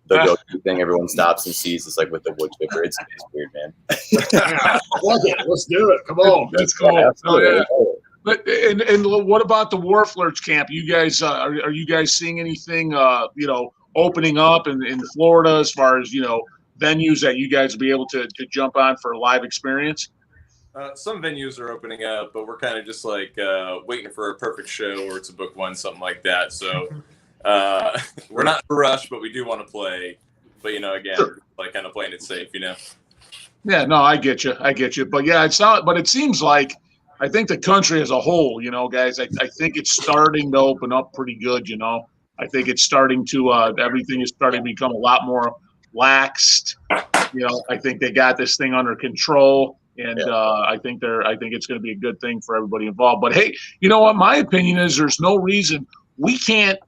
the go-to thing everyone stops and sees. It's like with the wood chipper. It's weird, man. Fuck it, let's do it. Come on, that's cool. Absolutely. But and what about the Wharflurch camp? You guys are you guys seeing anything opening up in Florida as far as venues that you guys will be able to jump on for a live experience? Some venues are opening up, but we're kind of just like waiting for a perfect show or to book one, something like that. So we're not in a rush, but we do want to play. But again, like kind of playing it safe, Yeah, no, I get you. But yeah, it's not. But it seems like I think the country as a whole, guys, I think it's starting to open up pretty good. I think it's starting to everything is starting to become a lot more laxed. I think they got this thing under control, and I think it's going to be a good thing for everybody involved. But hey, you know what? My opinion is there's no reason we can't.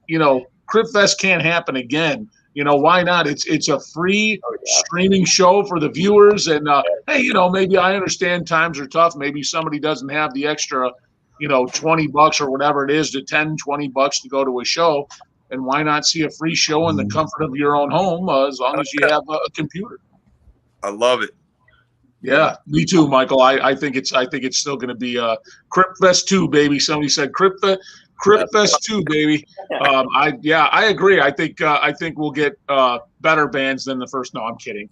Crypt Fest can't happen again. Why not? It's a free streaming show for the viewers, and hey, maybe I understand times are tough. Maybe somebody doesn't have the extra, $20 or whatever it is to $10-$20 to go to a show. And why not see a free show in the comfort of your own home as long as you have a computer? I love it. Yeah, me too, Michael. I think it's still going to be Crypt Fest 2, baby. Somebody said Crypt Fest 2, baby. I agree. I think we'll get better bands than the first. No, I'm kidding.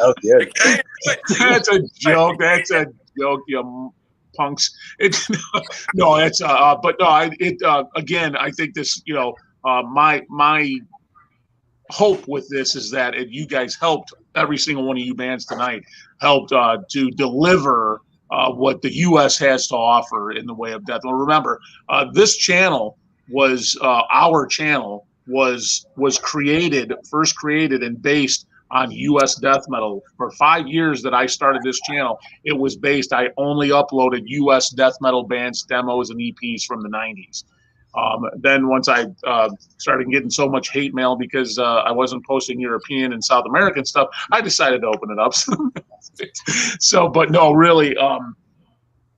Oh, good. That's a joke. That's a joke, you punks. It's no. It's but no. Again, I think this. My hope with this is that you guys helped every single one of you bands tonight helped to deliver what the U.S. has to offer in the way of death. Well, remember, this channel was our channel was first created and based on U.S. death metal. For 5 years that I started this channel, it was based. I only uploaded U.S. death metal bands, demos, and EPs from the 90s. Then once I started getting so much hate mail because I wasn't posting European and South American stuff, I decided to open it up. So, but no, really,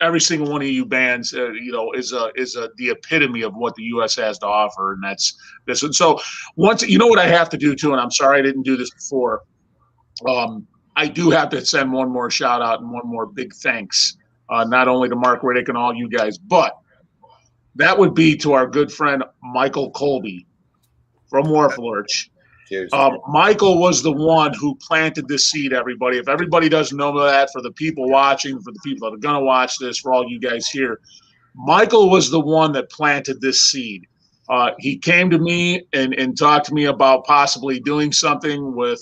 every single one of you bands, is the epitome of what the U.S. has to offer, and that's this. And so, once what I have to do too, and I'm sorry I didn't do this before. I do have to send one more shout out and one more big thanks, not only to Mark Riddick and all you guys, but that would be to our good friend Michael Colby from Wharflurch. Cheers. Michael was the one who planted this seed, everybody. If everybody doesn't know that, for the people watching, for the people that are going to watch this, for all you guys here, Michael was the one that planted this seed. He came to me and talked to me about possibly doing something with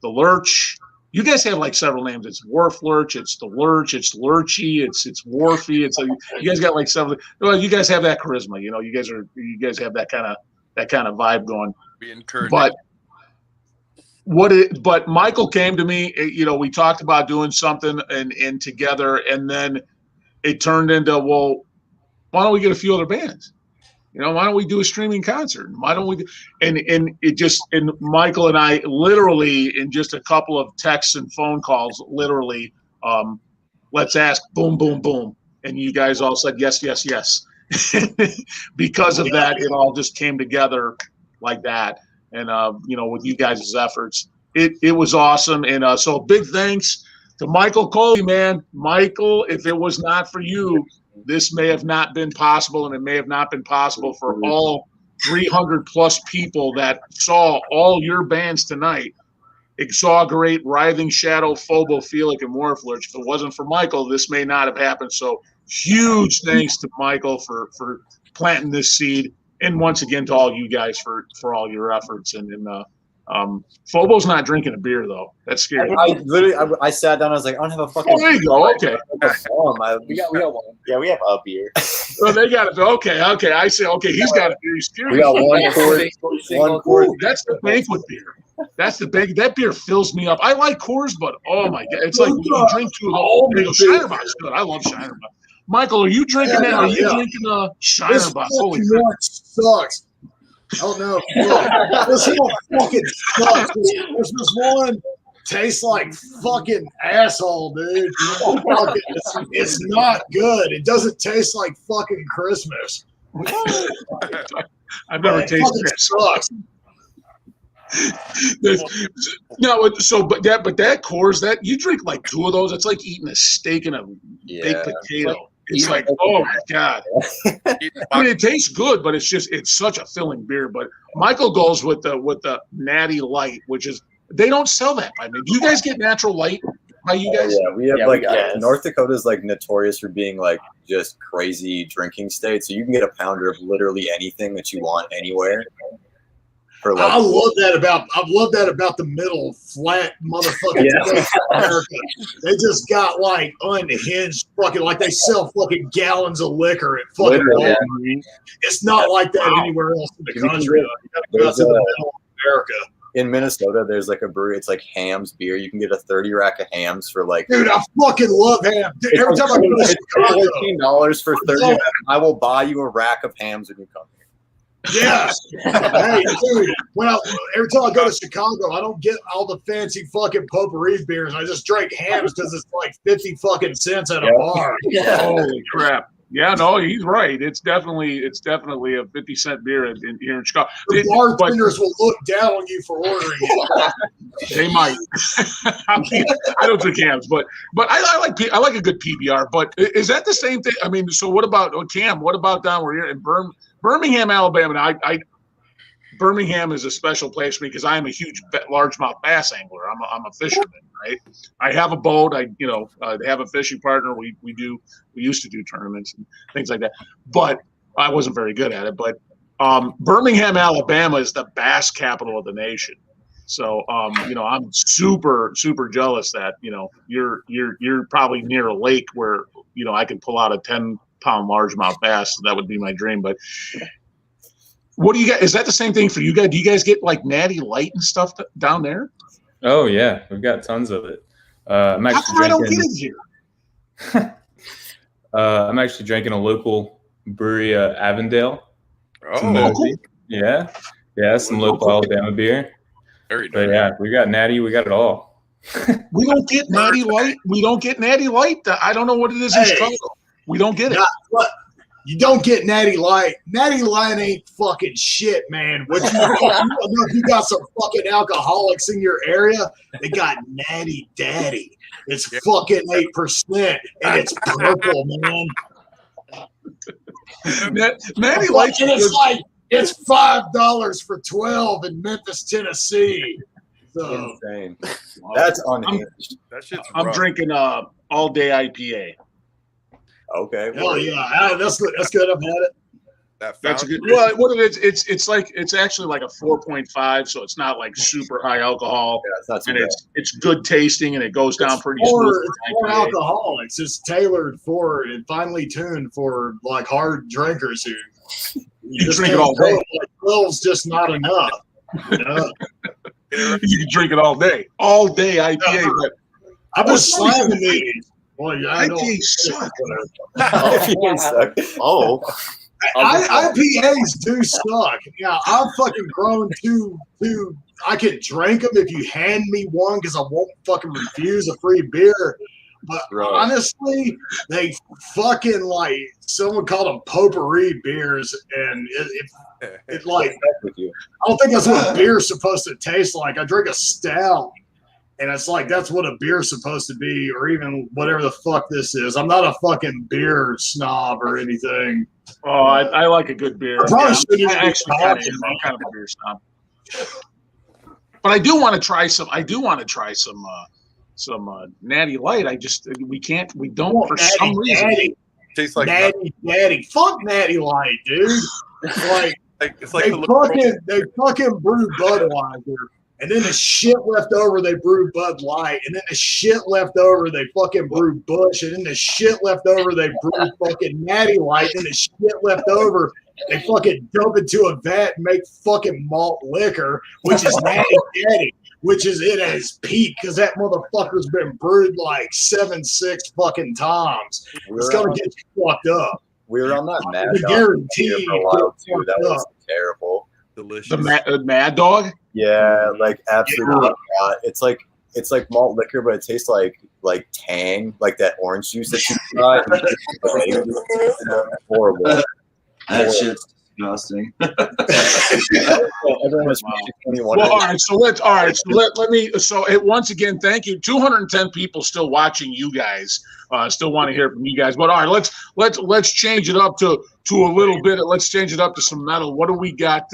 the Lurch. You guys have like several names. It's Wharflurch, it's the Lurch, it's Lurchy, it's Wharfy. You guys got like several. Well, you guys have that charisma. You guys have that kind of vibe going. Be encouraging. But but Michael came to me, we talked about doing something and together, and then it turned into, well, why don't we get a few other bands? Why don't we do a streaming concert? Why don't we and Michael and I literally in just a couple of texts and phone calls, literally, let's ask, boom, boom, boom. And you guys all said yes, yes, yes. Because of that, it all just came together like that. And, with you guys' efforts, it was awesome. And so big thanks to Michael Coley, man. Michael, if it was not for you, this may have not been possible, and it may have not been possible for all 300 plus people that saw all your bands tonight. Exaugurate, Writhing Shadow, Phobophilic, and Wharflurch. If it wasn't for Michael, this may not have happened. So huge thanks to Michael for planting this seed, and once again to all you guys for all your efforts. And Phobo's not drinking a beer though. That's scary. I sat down. I was like, I don't have a fucking. Oh, there you go. Okay. We got one. Yeah, we have a beer. So they got it. Okay. I say, okay, he's got a beer. He's We got one quart. That's the banquet beer. That's the big. That beer fills me up. I like Coors, but oh my god, it's like when you drink two of those. Shinerbach's good. I love Shinerbach. Michael, are you drinking that? Are you drinking Shinerbach? Holy crap! Sucks. Oh no! This one fucking sucks. This one tastes like fucking asshole, dude. It's not good. It doesn't taste like fucking Christmas. I've never tasted it. Sucks. No, but that Coors, that you drink like two of those, it's like eating a steak and a baked potato. It's like, oh my god. I mean, it tastes good, but it's such a filling beer. But Michael goes with the Natty Light, which is, they don't sell that by me. Do you guys get Natural Light by you guys? Yeah, we have North Dakota is like notorious for being like just crazy drinking state. So you can get a pounder of literally anything that you want anywhere. I love that about the middle flat motherfucking America. They just got like unhinged fucking, like they sell fucking gallons of liquor at fucking Walgreens. It's not like that anywhere else in the country. You gotta go to the middle of America. In Minnesota, there's like a brewery. It's like Ham's beer. You can get a 30 rack of Hams for like. Dude, I fucking love ham. Dude, every time I go to Chicago, $14 for 30. I will buy you a rack of Hams when you come here. Yes. Hey, dude, every time I go to Chicago, I don't get all the fancy fucking potpourri beers. I just drink Hams because it's like 50 fucking cents at a bar. Holy crap. Yeah, no, he's right. It's definitely a 50-cent beer here in Chicago. The bartenders will look down on you for ordering it. They might. I don't drink Hams, but I like a good PBR. But is that the same thing? I mean, so what about Cam? What about down where you're in Birmingham, Alabama? Now, Birmingham is a special place for me because I am a huge largemouth bass angler. I'm a fisherman, right? I have a boat. I have a fishing partner. We used to do tournaments and things like that, but I wasn't very good at it. But Birmingham, Alabama is the bass capital of the nation. So I'm super jealous that you're probably near a lake where I can pull out a 10-pound largemouth bass. So that would be my dream, but. What do you guys? Is that the same thing for you guys? Do you guys get like Natty Light and stuff down there? Oh yeah, we've got tons of it. I'm actually I don't get it here. I'm actually drinking a local brewery, Avondale. Oh, cool. Yeah, some local Alabama beer. Very nice. But yeah, we got Natty. We got it all. We don't get Natty Light. We don't get Natty Light. I don't know what it is in Chicago. We don't get it. What? You don't get Natty Light. Natty Light ain't fucking shit, man. What you got some fucking alcoholics in your area? They got Natty Daddy. It's fucking 8%, and it's purple, man. Natty Light. It's $5 for 12 in Memphis, Tennessee. So, insane. That's unhinged. I'm drinking all day IPA. Okay. Hell yeah, that's good. That's good. I've had it. That's a good. Well, what it is, it's actually like a 4.5, so it's not like super high alcohol, and it's good tasting, and it goes down pretty smooth. It's more alcoholics. It's tailored for and finely tuned for like hard drinkers who you drink it all day. Like 12's just not enough. You can drink it all day IPA. But I've been slamming these. Well, I don't. IPA suck. IPAs suck. Oh, IPAs do suck. Yeah, I've fucking grown to I can drink them if you hand me one because I won't fucking refuse a free beer. But honestly, they fucking like someone called them potpourri beers, and it like I don't think that's what beer's supposed to taste like. I drink a stout, and it's like that's what a beer's supposed to be, or even whatever the fuck this is. I'm not a fucking beer snob or anything. Oh, I like a good beer. I probably shouldn't I actually kind of a beer snob. But I do want to try some. Natty Light. We don't for some reason. Natty. Tastes like Natty. Fuck Natty Light, dude. Like it's like they fucking brew Budweiser, and then the shit left over they brew Bud Light, and then the shit left over they fucking brew Bush, and then the shit left over they brew fucking Natty Light, and the shit left over they fucking dump into a vat and make fucking malt liquor, which is Natty, which is it at its peak because that motherfucker's been brewed like 7-6 fucking times. It's gonna get fucked up. We were on that Mad Dog guarantee for a while too. That was terrible. delicious. The Mad Dog. Yeah, like absolutely. Yeah. It's like malt liquor, but it tastes like Tang, like that orange juice that you try. Horrible. That shit's disgusting. Everyone was Well, all right. So let me. So once again, thank you. 210 people still watching you guys. Still want to hear from you guys. But all right, let's change it up to a little bit. Let's change it up to some metal. What do we got?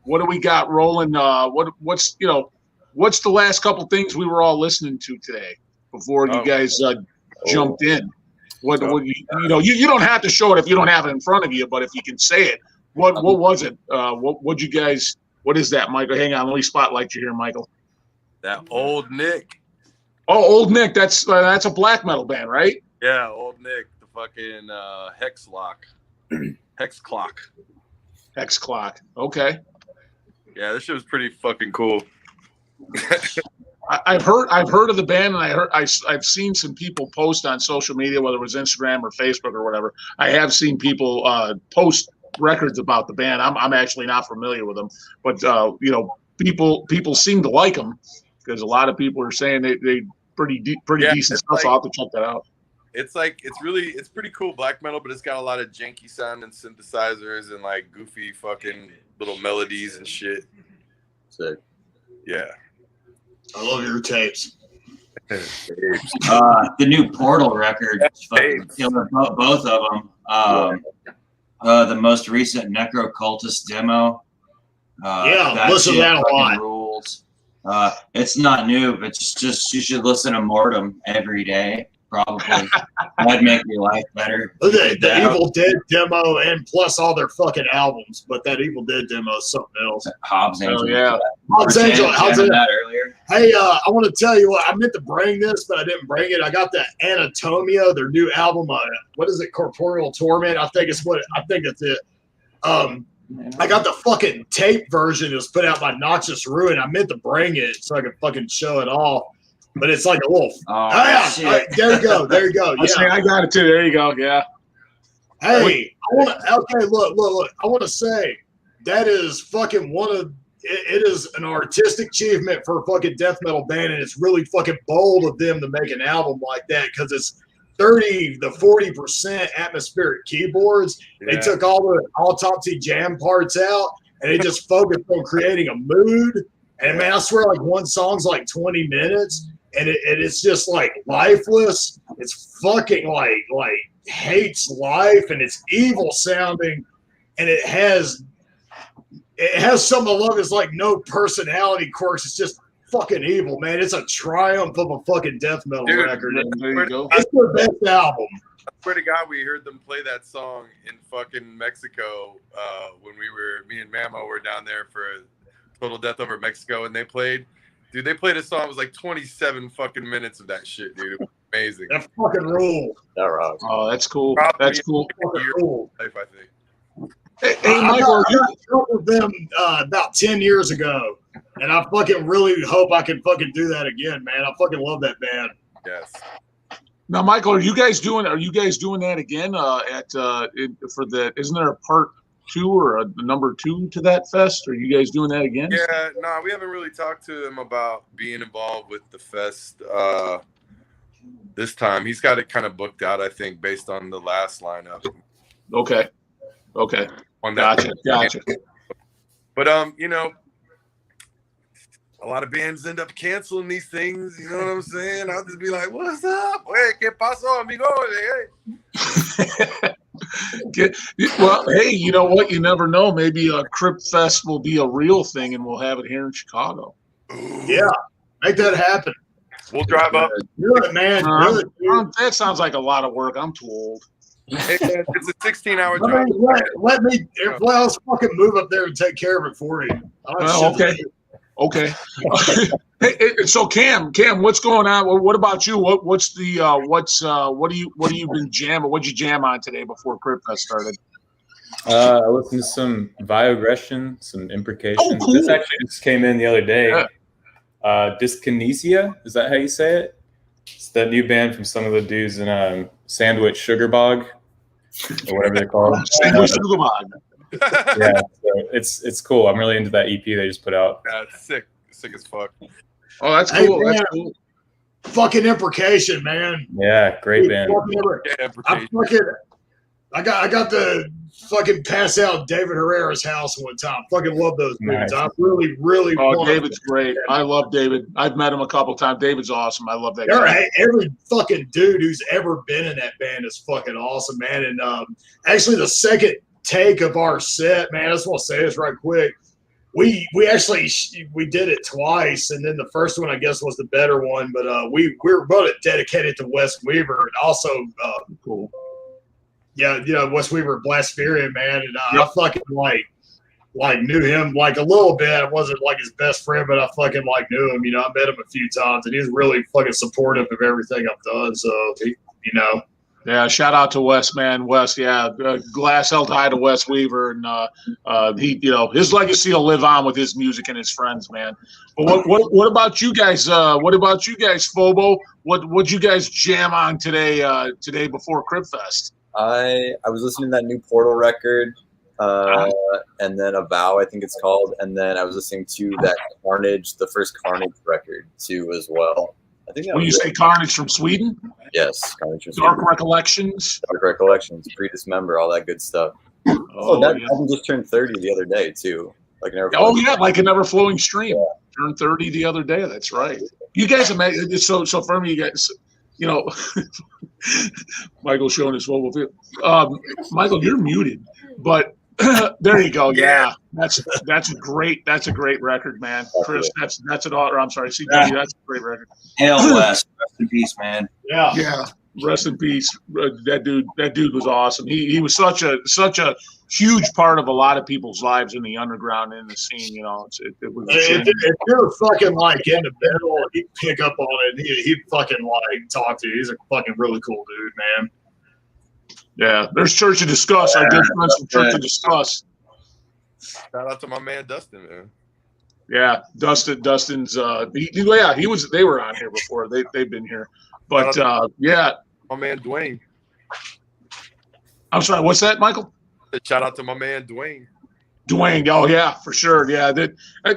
What do we got rolling? What's the last couple things we were all listening to today before you guys jumped in? What you don't have to show it if you don't have it in front of you, but if you can say it, what was it? What you guys? What is that, Michael? Hang on, let me spotlight you here, Michael. That Old Nick. Oh, Old Nick. That's a black metal band, right? Yeah, Old Nick. The fucking Hex Clock. Hex Clock. Okay. Yeah, this shit was pretty fucking cool. I've heard of the band, and I've seen some people post on social media, whether it was Instagram or Facebook or whatever. I have seen people post records about the band. I'm actually not familiar with them, but people seem to like them because a lot of people are saying they pretty decent stuff. So I'll have to check that out. It's pretty cool black metal, but it's got a lot of janky sound and synthesizers and like goofy fucking little melodies and shit. Sick. Yeah. I love your tapes. The new Portal record, fucking killer, both of them. The most recent Necrocultist demo. Listen to that a lot. Rules. It's not new, but it's just you should listen to Mortem every day. Probably that'd make your life better. The Evil Dead demo and plus all their fucking albums, but that Evil Dead demo is something else. Hobbs Angel. Oh yeah, Hobbs Angel. That earlier. Hey, I want to tell you what I meant to bring this, but I didn't bring it. I got the Anatomia, their new album. What is it? Corporeal Torment. I think it's it. I got the fucking tape version. It was put out by Noxious Ruin. I meant to bring it so I could fucking show it off. But it's like a wolf. There you go. Yeah, I got it too. There you go. Yeah. Hey, look. I want to say that is fucking it is an artistic achievement for a fucking death metal band, and it's really fucking bold of them to make an album like that because it's 30-40% atmospheric keyboards. Yeah. They took all the autopsy jam parts out, and they just focused on creating a mood. And man, I swear, like one song's like 20 minutes. And it's just like lifeless. It's fucking like hates life, and it's evil sounding, and it has some of love. It's like no personality quirks. It's just fucking evil, man. It's a triumph of a fucking death metal record. There you go. It's their best album. I swear to God, we heard them play that song in fucking Mexico when me and Mamo were down there for Total Death Over Mexico, and they played a song. It was like 27 fucking minutes of that shit, dude. It was amazing. That fucking rule. That rocks. Oh, that's cool. Probably That's cool. Life, I think. Hey, Michael, are I you, got with them about 10 years ago, and I fucking really hope I can fucking do that again, man. I fucking love that band. Yes. now, Michael, are you guys doing that again for the? Isn't there a part 2 or a number 2 to that fest? Are you guys doing that again? Yeah, no, we haven't really talked to him about being involved with the fest this time. He's got it kind of booked out, I think, based on the last lineup. Okay. On that. Gotcha. But you know, a lot of bands end up canceling these things. You know what I'm saying? I'll just be like, "What's up? Hey, ¿qué pasó, amigo?" Hey. Well, hey, you know what? You never know. Maybe a Crypt Fest will be a real thing, and we'll have it here in Chicago. Yeah, make that happen. We'll drive up. Do it, man. Do it, dude. That sounds like a lot of work. I'm too old. It's a 16-hour I drive. mean, let me, well, I'll fucking move up there and take care of it for you. Okay. Hey, so Cam, what's going on? What about you? What have you been jamming? What'd you jam on today before Crypt Fest started? I listened to some Viogression, some Imprecation. Oh, cool. This actually just came in the other day. Yeah. Dyskinesia, is that how you say it? It's that new band from some of the dudes in Sandwich Sugar Bog, or whatever they're called. Sandwich Sugar Bog. Yeah, so it's cool. I'm really into that EP they just put out. Yeah, it's sick as fuck. Oh, that's Hey, cool. man. That's cool. Fucking Imprecation, man. Yeah, great band. I got to fucking pass out David Herrera's house one time. Fucking love those dudes. Nice. I really Oh, David's great. I love David. I've met him a couple times. David's awesome. I love that guy. Every fucking dude who's ever been in that band is fucking awesome, man. And actually, the second take of our set, man, I just want to say this right quick. We actually did it twice, and then the first one I guess was the better one. But we were both dedicated to Wes Weaver, and also Cool. Yeah, Wes Weaver, Blaspherian, man, and I fucking like knew him like a little bit. I wasn't like his best friend, but I fucking like knew him. I met him a few times, and he's really fucking supportive of everything I've done. So Yeah, shout out to Wes, man. Wes, yeah, glass held high to Wes Weaver, and he, his legacy will live on with his music and his friends, man. But what about you guys? What about you guys, Phobo? What'd you guys jam on today before Crypt Fest? I was listening to that new Portal record, and then A Vow, I think it's called, and then I was listening to that Carnage, the first Carnage record too, as well. I think. When you say Carnage from Sweden? Yes, Carnage from Dark Sweden. Recollections. Dark Recollections, Predismember, all that good stuff. That album just turned 30 the other day too. Like an like an ever flowing stream. Yeah. Turned 30 the other day. That's right. You guys amazing. So for me, you guys, Michael's showing his Phobophilic. Michael, you're muted, but there you go. Yeah, that's a great record, man. Chris, that's an all. I'm sorry, CW, that's a great record. Hell, Wes, rest in peace, man. Yeah. Rest in peace. That dude was awesome. He was such a huge part of a lot of people's lives in the underground, in the scene. It was. If you're fucking like in the middle, he'd pick up on it. He'd fucking like talk to you. He's a fucking really cool dude, man. Yeah, there's Church of Discuss. Our good friends from Church of Discuss. Shout out to my man Dustin, man. Yeah, Dustin's. He was. They were on here before. They've been here, but yeah. My man Dwayne. I'm sorry. What's that, Michael? Shout out to my man Dwayne. Dwayne. Oh yeah, for sure. Yeah.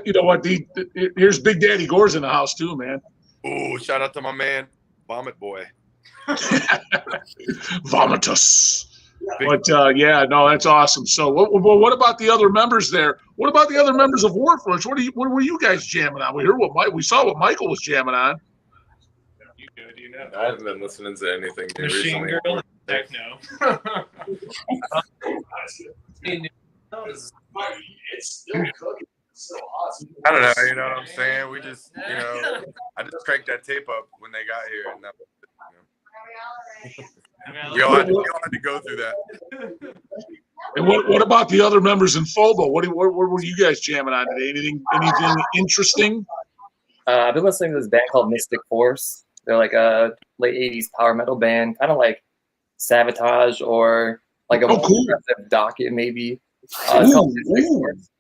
You know what? Here's Big Daddy Gore's in the house too, man. Oh, shout out to my man Vomit Boy. Vomitus. But that's awesome. So what about the other members there? What about the other members of Wharflurch? What were you guys jamming on? We saw what Michael was jamming on. You know, I haven't been listening to anything new Machine recently. Girl, techno. It's still cooking. It's so hot. I don't know, you know what I'm saying? We just, I just cranked that tape up when they got here, and that was it, we all had to go through that. And what about the other members in Phobo? What were you guys jamming on today? Anything interesting? I've been listening to this band called Mystic Force. They're like a late 80s power metal band, kind of like Sabotage or like a more aggressive Docket maybe. It's called Ooh, Mystic ooh. Force.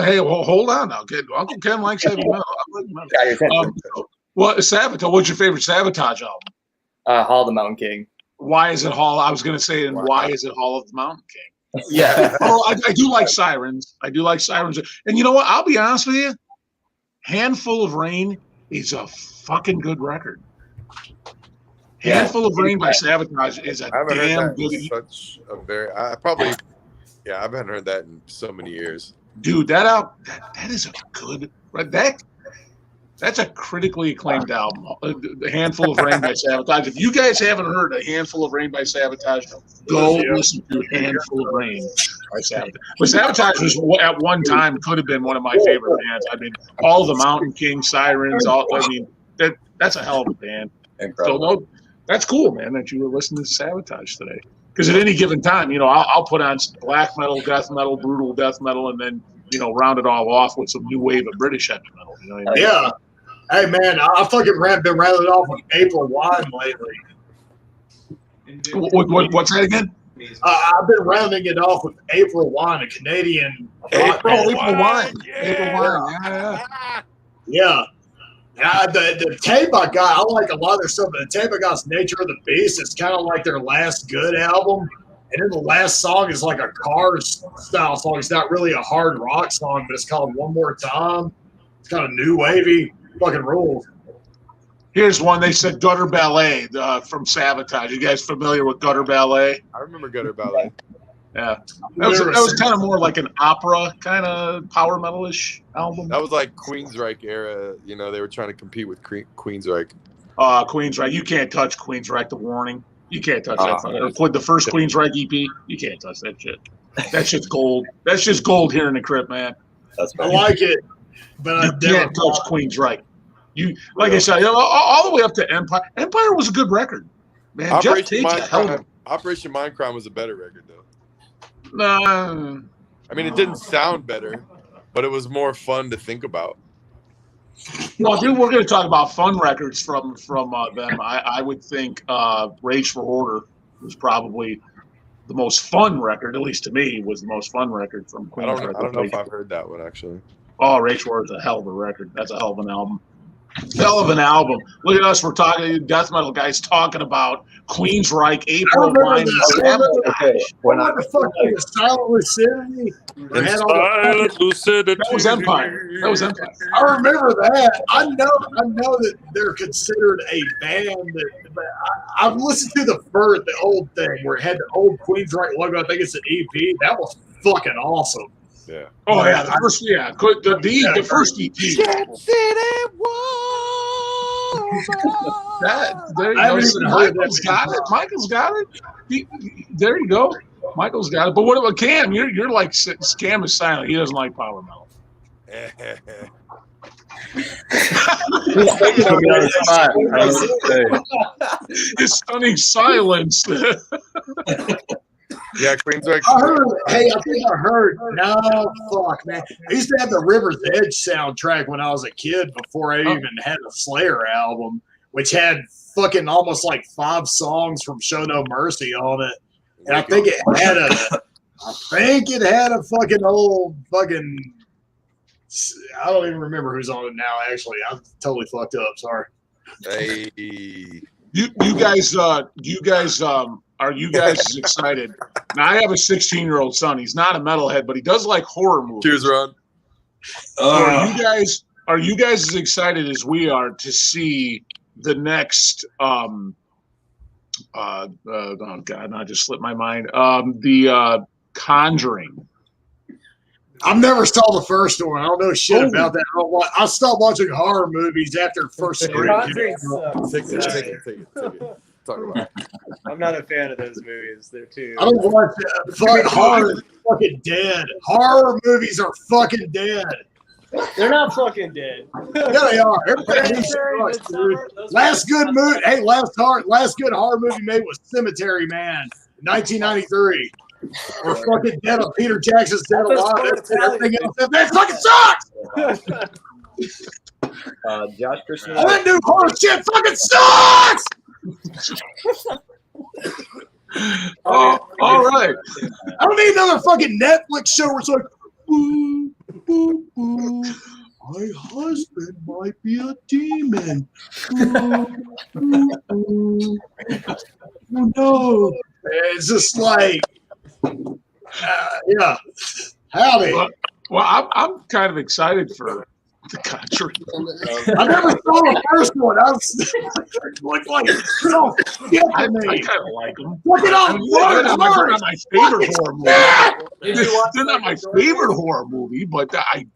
Hey, well, hold on now. Uncle Ken likes heavy metal. I like metal. Got your attention. Sabotage. What's your favorite Sabotage album? Hall of the Mountain King. Why is it Hall? I was going to say, and Wow. why is it Hall of the Mountain King? Yeah. I do like Sirens. I do like Sirens. And you know what? I'll be honest with you. Handful of Rain is a fucking good record. Handful of Rain by Sabotage is a I haven't heard damn that good. in such a very. I probably. Yeah, I haven't heard that in so many years. Dude, that is a good. That's a critically acclaimed album. A Handful of Rain by Sabotage. If you guys haven't heard A Handful of Rain by Sabotage, go listen to Handful of Rain by Sabotage. But Sabotage was at one time could have been one of my favorite bands. I mean, all the Mountain King, Sirens. That's a hell of a band. Incredible. So that's cool, man, that you were listening to Sabotage today. Because at any given time, I'll put on some black metal, death metal, brutal death metal, and then round it all off with some new wave of British heavy metal. You know what I mean? Yeah. Hey, man, I fucking been rattling off with April Wine lately. What's that again? I've been rounding it off with April Wine, a Canadian. April Wine. Yeah. April Wine. Yeah. Yeah. The tape I got, I like a lot of their stuff, but the tape I got is Nature of the Beast. It's kind of like their last good album. And then the last song is like a Cars style song. It's not really a hard rock song, but it's called One More Time. It's kind of new wavy. Fucking rules. Here's one. They said Gutter Ballet from Sabotage. You guys familiar with Gutter Ballet? I remember Gutter Ballet. Yeah. That was kind of more like an opera kind of power metal-ish album. That was like Queensryche era. They were trying to compete with Queensryche. Queensryche. You can't touch Queensryche, The Warning. You can't touch that. Or the first Queensryche EP. You can't touch that shit. That shit's gold. That's just gold here in the Crypt, man. I like it, but You can't touch Queensryche. I said, all the way up to Empire. Empire was a good record, man. Operation Mindcrime was a better record, though. Nah. I mean, it didn't sound better, but it was more fun to think about. Well, dude, we're going to talk about fun records from them. I would think Rage for Order was probably the most fun record, at least to me, was the most fun record from Queen. I don't know if I've heard that one, actually. Oh, Rage for Order is a hell of a record. That's a hell of an album. Hell of an album. Look at us. We're talking death metal guys talking about Queensryche, April Wine. What the fuck is Silent Lucidity? That was Empire. I remember that. I know that they're considered a band. I've listened to the old thing where it had the old Queensryche logo. I think it's an EP. That was fucking awesome. Yeah. Oh yeah, the first EP. There you go. Michael's got it. There you go. Michael's got it. But what about Cam? You're like Cam is silent. He doesn't like power metal. His stunning silence. Yeah, Queensryche. I think I heard. No, fuck, man. I used to have the River's Edge soundtrack when I was a kid before I even had a Slayer album, which had fucking almost like 5 songs from Show No Mercy on it. And I think it had a fucking old fucking. I don't even remember who's on it now. Actually, I'm totally fucked up. Sorry. Hey. You guys are you guys as excited? Now I have a 16-year-old son. He's not a metalhead, but he does like horror movies. Cheers, Ron. Are you guys as excited as we are to see the next oh god, I just slipped my mind. The Conjuring. I've never saw the first one. I don't know shit about that. I stopped watching horror movies after first Scream. Take it. Talk about it. I'm not a fan of those movies. They're too. I don't watch it. Horror is fucking dead. Horror movies are fucking dead. They're not fucking dead. Yeah, they are. Everybody sucks, dude. Last good movie. Hey, last good horror movie made was Cemetery Man, 1993. Or fucking Dead of Peter Jackson's Dead Alive. Everything else that fucking sucks. Josh Christian. All that new horror shit fucking sucks. Oh, all right. I don't need another fucking Netflix show where it's like, boo, boo, boo. My husband might be a demon. Boo, boo, boo. Oh no. It's just like, yeah. Howdy. Well, I'm kind of excited for The Conjuring. I never saw the first one. I was like, so I kind of like them. Look at all They're not my favorite horror movie. Did you watch They're not my favorite horror movie, but I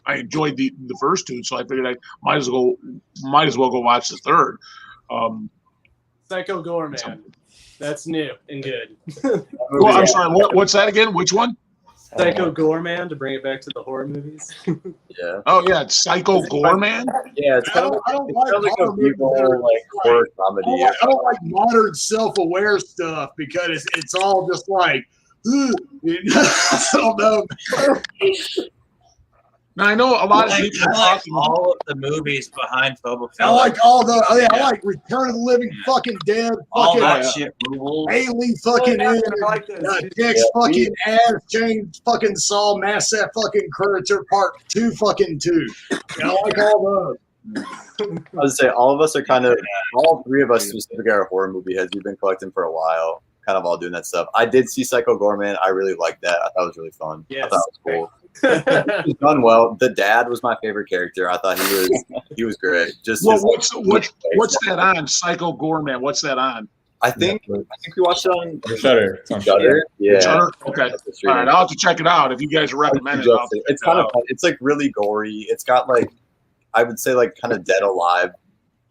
enjoyed the first two, so I figured I might as well go watch the third. Psycho Gorman? That's new and good. Well, I'm sorry. What's that again? Which one? Psycho Gorman, to bring it back to the horror movies. Yeah. Oh yeah, it's Psycho Gorman. Yeah, it's kind of I don't like a horror movies people that are like horror comedy. I don't like modern self-aware stuff because it's all just like, ugh, I don't know. Now I know a lot of I people are like talking. all of the movies behind Phobophilic. I like all the. Oh yeah, I like Return of the Living Fucking Dead. all Fucking that shit rules. Alien fucking in. I like those. Jack's fucking ass. James fucking Saw. Mass that fucking Predator Part 2 fucking 2. Yeah, I like all those. I would say all of us are kind of, all three of us specifically are horror movie heads. We've been collecting for a while, kind of all doing that stuff. I did see Psycho Gorman. I really liked that. I thought it was really fun. Yes. I thought it was cool. It was done well. The dad was my favorite character. I thought he was great. Just Well, his, what's that on? Psycho Gorman. What's that on? I think we watched it on Shudder. It's on Shudder. Yeah. Shudder? Okay. That's the All streaming. right, I'll have to check it out if you guys recommend it. I'll It's kind of fun. It's like really gory. It's got like, I would say like kind of Dead Alive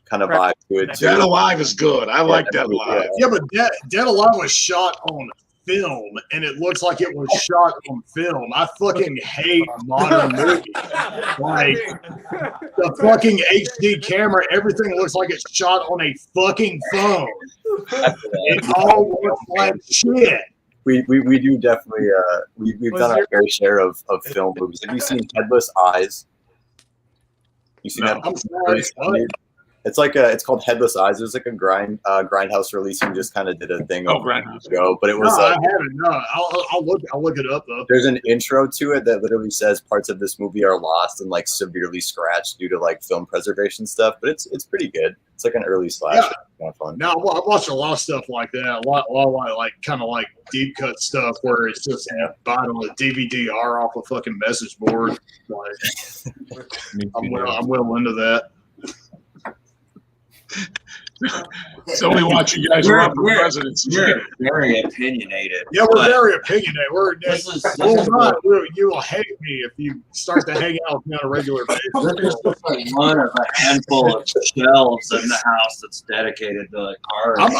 kind of vibe to it too. Dead Alive is good. I like Dead Alive. Yeah, but Dead Alive was shot on film, and it looks like it was shot on film. I fucking hate modern movies. Like the fucking HD camera, everything looks like it's shot on a fucking phone. It all looks like shit. We do definitely we've done our fair share of film movies. Have you seen Headless Eyes? You seen that? I'm sorry. What? It's like it's called Headless Eyes. It was like a Grindhouse release and just kind of did a thing a few years ago. But it was No, I haven't. No, I'll look it up though. there's an intro to it that literally says parts of this movie are lost and like severely scratched due to like film preservation stuff. But it's pretty good. It's like an early slasher. Yeah. Kind of fun. Now I watch a lot of stuff like that. A lot like kind of like deep cut stuff where it's just buying on a DVD-R off a fucking message board. Like, I'm well into that. So we watch you guys run for presidents. We're very opinionated. Yeah, we're but very opinionated. You will hate me if you start to hang out with me on a regular basis. This is just like one of a handful of shelves in the house that's dedicated to like horror. I'm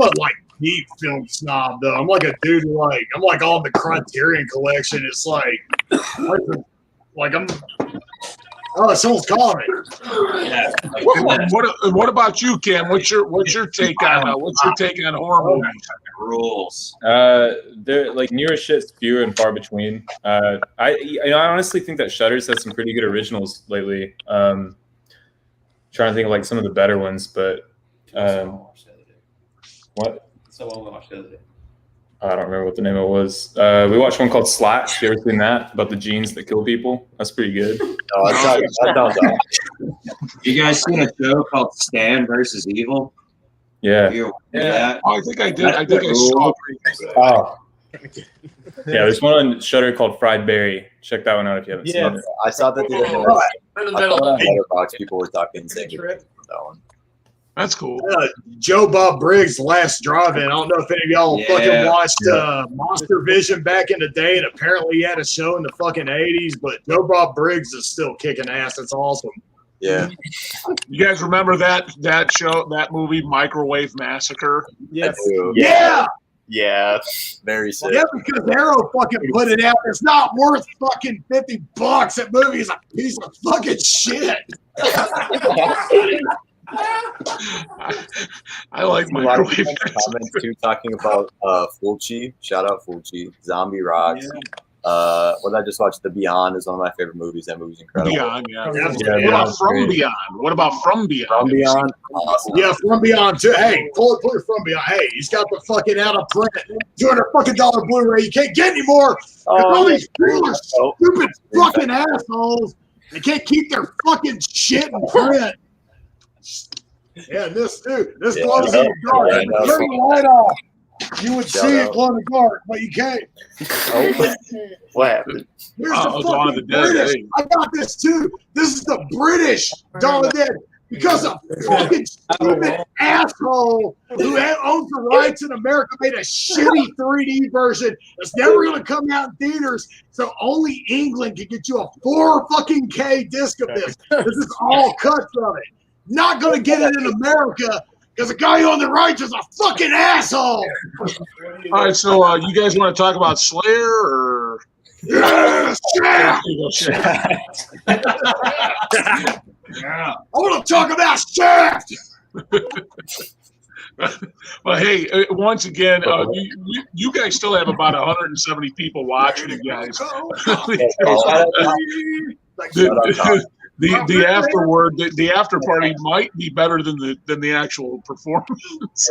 a deep film snob though. I'm like a dude who I'm like all the Criterion collection. It's like I'm. Oh, someone's calling me. Yeah. What about you, Cam? What's your take on horror movies? Rules. They're like newer shit's fewer and far between. I honestly think that Shudder's had some pretty good originals lately. Trying to think of like some of the better ones, but what? So what we watched the other day. I don't remember what the name of it was. We watched one called Slash. You ever seen that? About the genes that kill people? That's pretty good. Oh, that sounds awesome. You guys seen a show called Stan versus Evil? Yeah. Yeah. Oh, I think I did. I think I saw it. Oh, Yeah, there's one on Shudder called Fried Berry. Check that one out if you haven't seen it. I saw that the other day. I saw on Letterboxd people were talking saying that one. That's cool. Joe Bob Briggs' Last Drive-In. I don't know if any of y'all fucking watched Monster Vision back in the day, and apparently he had a show in the fucking 80s, but Joe Bob Briggs is still kicking ass. That's awesome. Yeah. You guys remember that show, that movie, Microwave Massacre? Yes. Yeah! Yeah. Very sick. Yeah, because Arrow fucking put it out. It's not worth fucking $50. That movie is a piece of fucking shit. I like Microwave Massacre. Comments too, talking about Fulci. Shout out Fulci. Zombie Rocks. What did I just watch? The Beyond is one of my favorite movies. That movie's incredible. Beyond, yeah. What about From Beyond? What about From Beyond? From Beyond. awesome. Yeah, From Beyond too. Hey, pull your From Beyond. Hey, he's got the fucking out of print $200 fucking Blu-ray. You can't get any more. All these people are stupid fucking assholes. They can't keep their fucking shit in print. Yeah, this glows in the dark. Yeah, Turn the light off. You would see it glow in the dark, but you can't. Oh, what happened? Here's the fucking British. I got this too. This is the British Dawn of the Dead. Because a fucking stupid asshole who owns the rights in America made a shitty 3D version that's never going to come out in theaters. So only England can get you a 4K disc of this. This is all cuts of it. Not going to get it in America because the guy on the rights is a fucking asshole. All right, so you guys want to talk about Slayer or? Yes, yeah. I want to talk about Shaft. Well, hey, once again, you guys still have about 170 people watching you guys. The afterward, the after party might be better than the actual performance,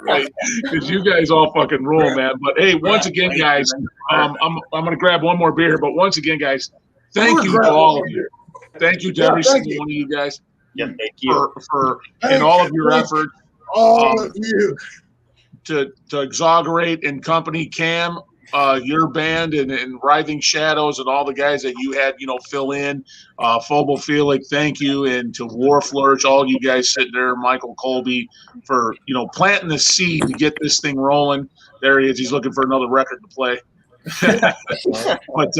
right? Because you guys all fucking rule, man. But hey, once again, guys, I'm gonna grab one more beer. But once again, guys, thank you to all of you. Thank you to every single one of you guys. Yeah, thank you for in all of your effort. All of you to Exaugurate and company, Cam, your band and Writhing Shadows and all the guys that you had, fill in. Phobophilic, thank you, and to Wharflurch, all you guys sitting there, Michael Colby, for planting the seed to get this thing rolling. There he is. He's looking for another record to play. But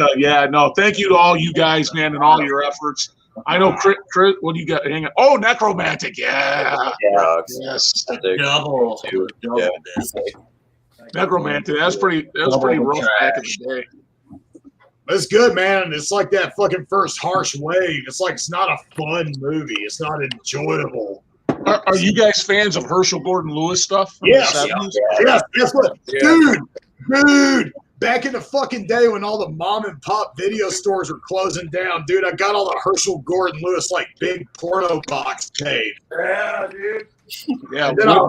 thank you to all you guys, man, and all your efforts. I know, Crypt, what do you got? Hang on. Oh, Necromantic, yes. Double. Yeah. Necromantic, that was pretty rough back in the day. It's good, man. It's like that fucking first Harsh Wave. It's like it's not a fun movie. It's not enjoyable. Are you guys fans of Herschel Gordon Lewis stuff? Yes. That's what, dude. Back in the fucking day when all the mom and pop video stores were closing down, dude, I got all the Herschel Gordon Lewis big porno box tape. Yeah, dude. Yeah, and then I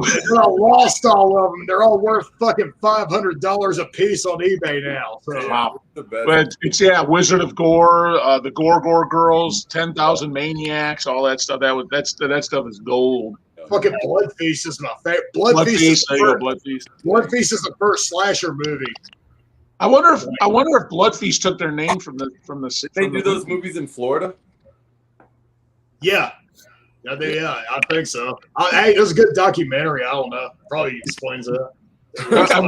lost all of them. They're all worth fucking $500 a piece on eBay now. So. Wow. But it's Wizard of Gore, the Gore Girls, 10,000 Maniacs, all that stuff. That stuff is gold. Fucking Blood Feast is my favorite. Blood Feast is the first slasher movie. I wonder if Blood Feast took their name from the. They do those movies in Florida. Yeah, I think so. Hey, it was a good documentary. I don't know. Probably explains that. I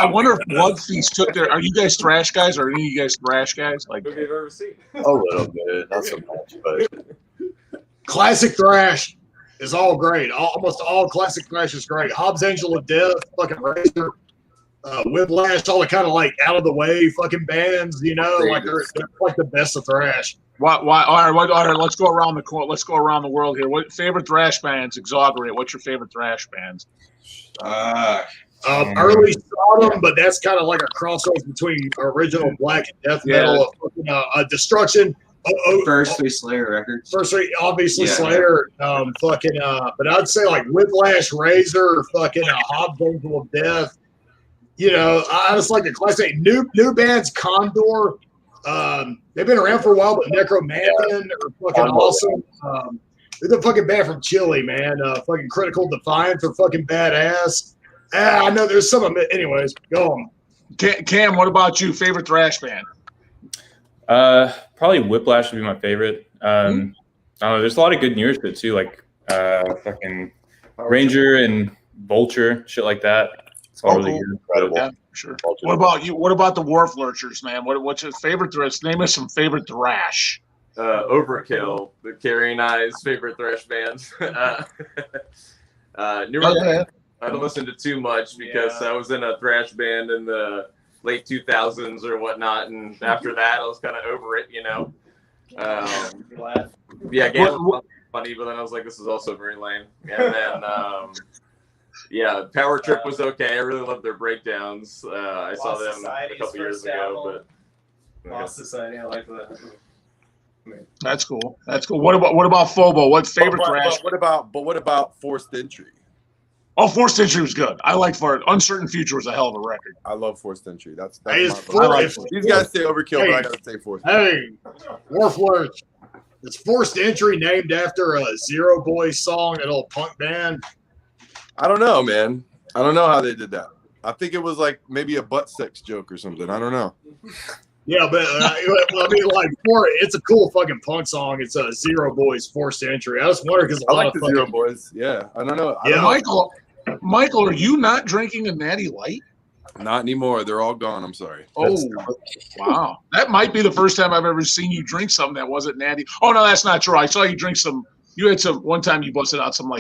wonder if Blood Feast took their. Are you guys thrash guys? Or are any of you guys thrash guys? Like you've ever seen? A little bit, not so much, but classic thrash is all great. Almost all classic thrash is great. Hobbs Angel of Death, fucking Razor. Whiplash, all the kind of out of the way fucking bands, they're like the best of thrash. Why? All right. Let's go around the world here. What favorite thrash bands? Exaugurate. What's your favorite thrash bands? Early Sodom, but that's kind of like a crossover between original black and death metal. Destruction. First three Slayer records. First three, obviously Slayer. But I'd say Whiplash, Razor, fucking Hobbs Angel of Death. I just like the classic new bands. Condor, they've been around for a while, but Necromantic are fucking awesome. They're the fucking band from Chile, man. Fucking Critical Defiance are fucking badass. I know there's some of them. Anyways, go on. Cam, what about you? Favorite thrash band? Probably Whiplash would be my favorite. I don't know. There's a lot of good newer shit too, like fucking Ranger and Vulture, shit like that. It's all really good. Incredible. Yeah, sure. What about you? What about the Wharflurchers, man? What's your favorite thrash? Name us some favorite thrash. Overkill, the Carrie and I's favorite thrash band. I don't listen to too much because I was in a thrash band in the late 2000s or whatnot, and after that, I was kind of over it, Galen was funny, but then I was like, this is also very lame. And then, Power Trip was okay. I really loved their breakdowns. I saw them a couple years ago, but Lost Society, I like that. That's cool. That's cool. What about Phobo? What favorite thrash? What about Forced Entry? Oh, Forced Entry was good. I like for Uncertain Future was a hell of a record. I love Forced Entry. That's Hey, my it's vote. I like These guys say overkill, Hey. but I gotta say Forced. Hey, Wharflurch. Is Forced Entry named after a Zero Boys song, an old punk band? I don't know, man. I don't know how they did that. I think it was like maybe a butt sex joke or something. I don't know. Yeah, but I mean, like, it's a cool fucking punk song. It's a Zero Boys Forced Entry. I was wondering because I like the Zero Boys. Yeah, I don't know. I don't know. Michael, are you not drinking a Natty Light? Not anymore. They're all gone. I'm sorry. Oh, wow. That might be the first time I've ever seen you drink something that wasn't Natty. Oh, no, that's not true. I saw you drink some. You had some one time. You busted out some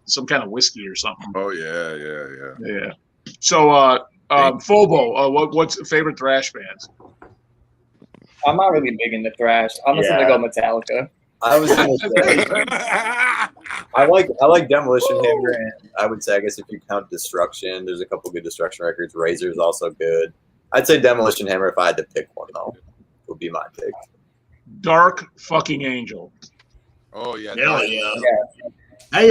some kind of whiskey or something. Oh yeah. Yeah. So, Phobo, what's favorite thrash bands? I'm not really big into thrash. I'm just gonna go Metallica. I was gonna say, I like Demolition Hammer, and I would say, I guess if you count Destruction, there's a couple good Destruction records. Razor's also good. I'd say Demolition Hammer if I had to pick one though, would be my pick. Dark fucking Angel. Oh yeah. Hell yeah. Hey,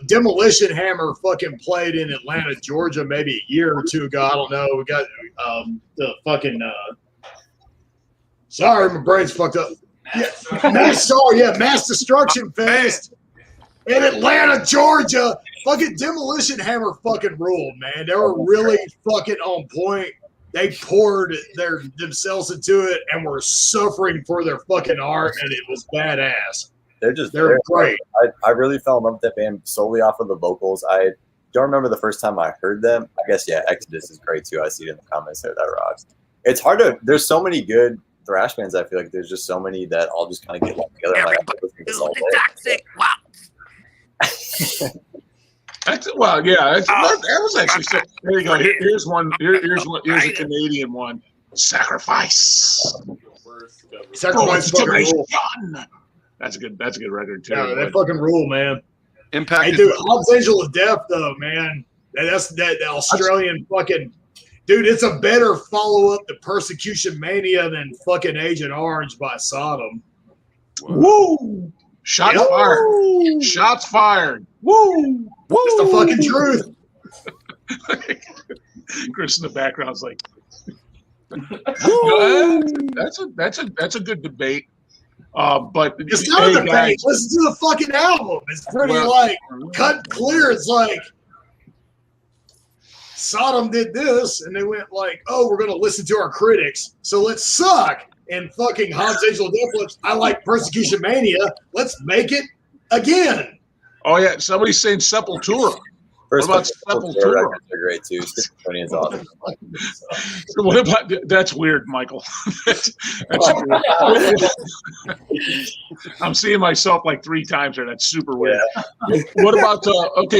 Demolition Hammer fucking played in Atlanta, Georgia, maybe a year or two ago. I don't know. We got the fucking. Sorry, my brain's fucked up. Mass Destruction Fest in Atlanta, Georgia. Fucking Demolition Hammer fucking ruled, man. They were really fucking on point. They poured themselves into it and were suffering for their fucking art, and it was badass. They're great. I really fell in love with that band solely off of the vocals. I don't remember the first time I heard them. I guess, yeah, Exodus is great too. I see it in the comments there. That rocks. It's hard to, there's so many good thrash bands. I feel like there's just so many that all just kind of get lumped together. Toxic. Wow. That was actually so. There you go. Here's one. Here's a Canadian one. Sacrifice. Sacrifice fucking rule. That's a good record too. Yeah, they fucking rule, man. Impact. Hey, dude, Hobbs Angel of Death, though, man. That's that Australian fucking dude. It's a better follow up to Persecution Mania than fucking Agent Orange by Sodom. Woo! Shots fired. Shots fired. Woo! It's the fucking truth. Chris in the background's like, that's a good debate. But it's not a debate. Listen to the fucking album. It's pretty cut clear. It's like Sodom did this, and they went like, "Oh, we're gonna listen to our critics, so let's suck." And fucking Hobbs Angel of Death, I like Persecution Mania. Let's make it again. Oh yeah, somebody's saying Sepultura. What about Sepultura? Records are great too. Schizophrenia is awesome. What about that's weird, Michael? that's weird. I'm seeing myself like 3 times here. That's super weird. Yeah. What about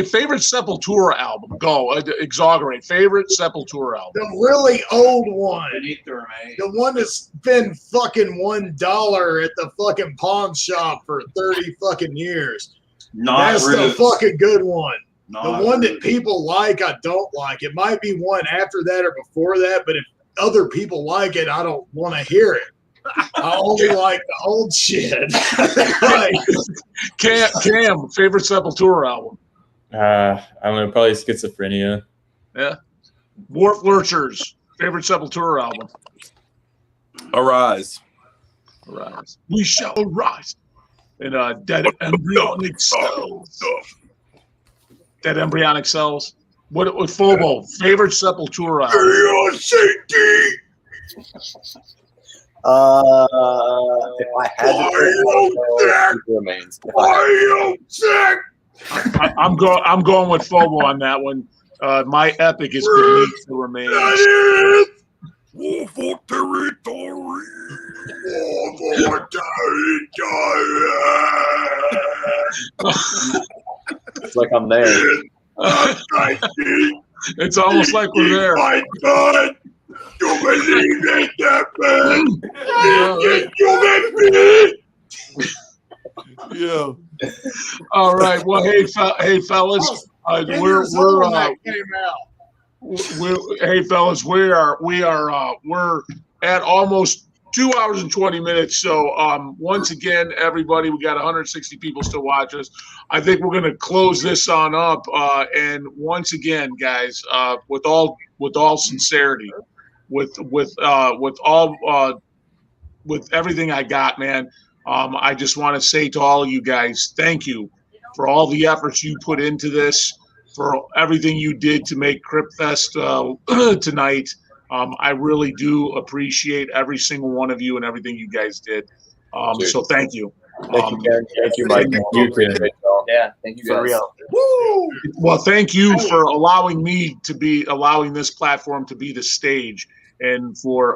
favorite Sepultura album? Go Exaugurate. Favorite Sepultura album? The really old one. The one that's been fucking $1 at the fucking pawn shop for 30 fucking years. That's the fucking good one. The one that people like, I don't like. It might be one after that or before that, but if other people like it, I don't want to hear it. I only like the old shit. Cam, favorite Sepultura album? I don't know, probably Schizophrenia. Yeah. Wharflurchers, favorite Sepultura album? Arise. We shall arise. And Dead Embryonic Cells. Dead Embryonic Cells. What Phobo? Favorite Sepultura album? If I had to remains. I'm going with Phobo on that one. My epic is Beneath the Remains. War for territory. It's like I'm there. It's almost like we're there. My God, you believe it happened? Yeah. All right. Well, hey fellas, we're at almost 2 hours and 20 minutes. So once again, everybody, we got 160 people still watch us. I think we're going to close this on up. And once again, guys, with all sincerity, with everything I got, man, I just want to say to all of you guys, thank you for all the efforts you put into this, for everything you did to make Crypt Fest tonight. I really do appreciate every single one of you and everything you guys did. So thank you. Thank you, Ken. Thank you, Mike. Thank you, Ken. Yeah, thank you For guys. real. Well, thank you for allowing this platform to be the stage, and for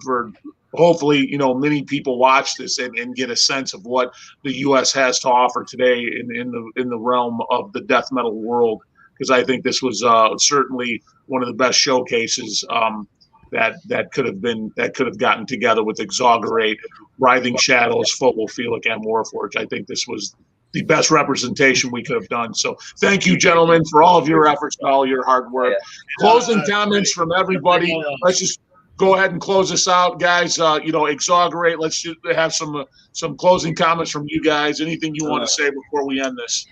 for hopefully many people watch this and get a sense of what the U.S. has to offer today in the realm of the death metal world. Because I think this was certainly one of the best showcases that could have gotten together with Exaugurate, Writhing Shadows, Phobophilic, and Wharflurch. I think this was the best representation we could have done. So thank you, gentlemen, for all of your efforts and all your hard work. Closing comments from everybody. Let's just go ahead and close this out, guys. Exaugurate. Let's just have some closing comments from you guys. Anything you want to say before we end this?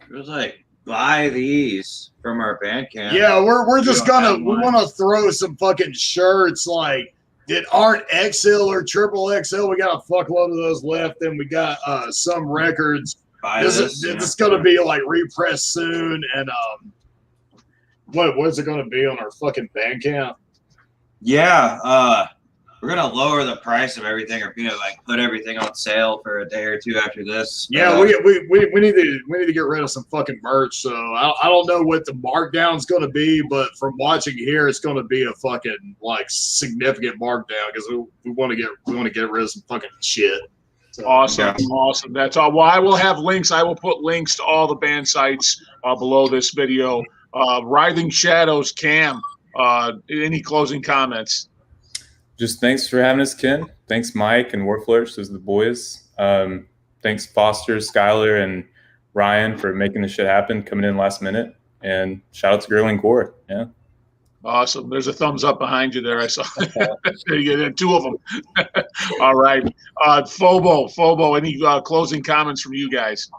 It was like, buy these from our Bandcamp. Yeah, we're just gonna we want to throw some fucking shirts like that aren't XL or triple XL. We got a fuckload of those left, and we got some records. It's gonna be like repressed soon, and what's it gonna be on our fucking Bandcamp? Yeah, we're gonna lower the price of everything, or like put everything on sale for a day or two after this. Yeah, we need to get rid of some fucking merch. So I don't know what the markdown's gonna be, but from watching here, it's gonna be a fucking like significant markdown because we want to get rid of some fucking shit. So, Awesome. That's all. Well, I will have links. I will put links to all the band sites below this video. Writhing Shadows, Cam. Any closing comments? Just thanks for having us, Ken. Thanks, Mike and Wharflurch, those are the boys. Thanks, Foster, Skylar, and Ryan for making this shit happen, coming in last minute. And shout out to Girling Core. Yeah. Awesome. There's a thumbs up behind you there. I saw you get two of them. All right. Phobo, any closing comments from you guys?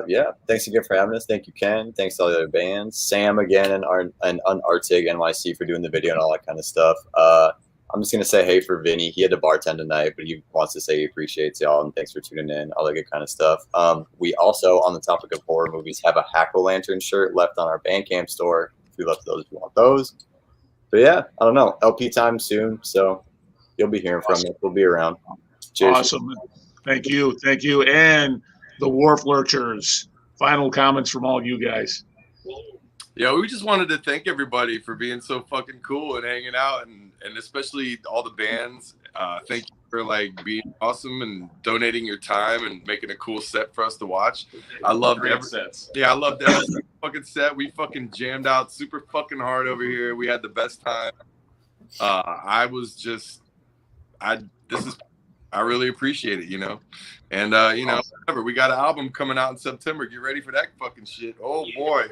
Yeah, thanks again for having us. Thank you, Ken. Thanks to all the other bands. Sam again and Artig NYC for doing the video and all that kind of stuff. I'm just gonna say hey for Vinny. He had to bartend tonight, but he wants to say he appreciates y'all and thanks for tuning in, all that good kind of stuff. We also, on the topic of horror movies, have a Hack-O-Lantern shirt left on our Bandcamp store. If you left those, if you want those. But yeah, I don't know. LP time soon, so you'll be hearing from it. We'll be around. Cheers. Awesome. Thank you. And the Wharflurchers. Final comments from all you guys. Yeah, we just wanted to thank everybody for being so fucking cool and hanging out, and especially all the bands. Thank you for like being awesome and donating your time and making a cool set for us to watch. I loved every sets. Yeah, I loved every fucking set. We fucking jammed out super fucking hard over here. We had the best time. I really appreciate it, And whatever. We got an album coming out in September. Get ready for that fucking shit. Oh boy.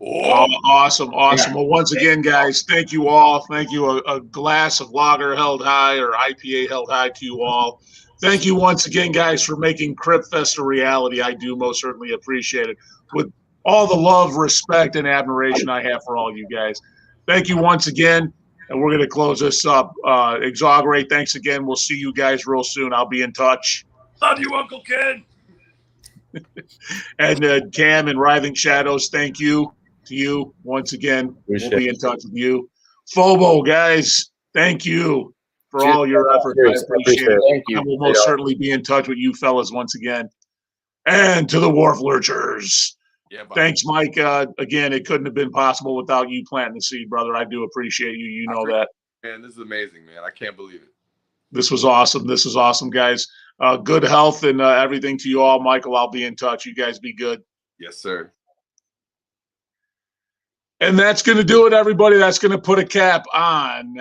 Oh, awesome. Well, once again, guys, thank you all. Thank you. A glass of lager held high, or IPA held high to you all. Thank you once again, guys, for making Crypt Fest a reality. I do most certainly appreciate it. With all the love, respect, and admiration I have for all you guys. Thank you once again. And we're going to close this up. Exaugurate, thanks again. We'll see you guys real soon. I'll be in touch. Love you, Uncle Ken. And Cam and Writhing Shadows, thank you to you once again. We'll be in touch with you. Phobo, guys, thank you for all your efforts. I appreciate it. Thank you. And we'll most certainly be in touch with you fellas once again. And to the Wharflurchers. Yeah, thanks, Mike. Again, it couldn't have been possible without you planting the seed, brother. I do appreciate you. You know that. Man, this is amazing, man. I can't believe it. This was awesome, guys. Good health and everything to you all. Michael, I'll be in touch. You guys be good. Yes, sir. And that's going to do it, everybody. That's going to put a cap on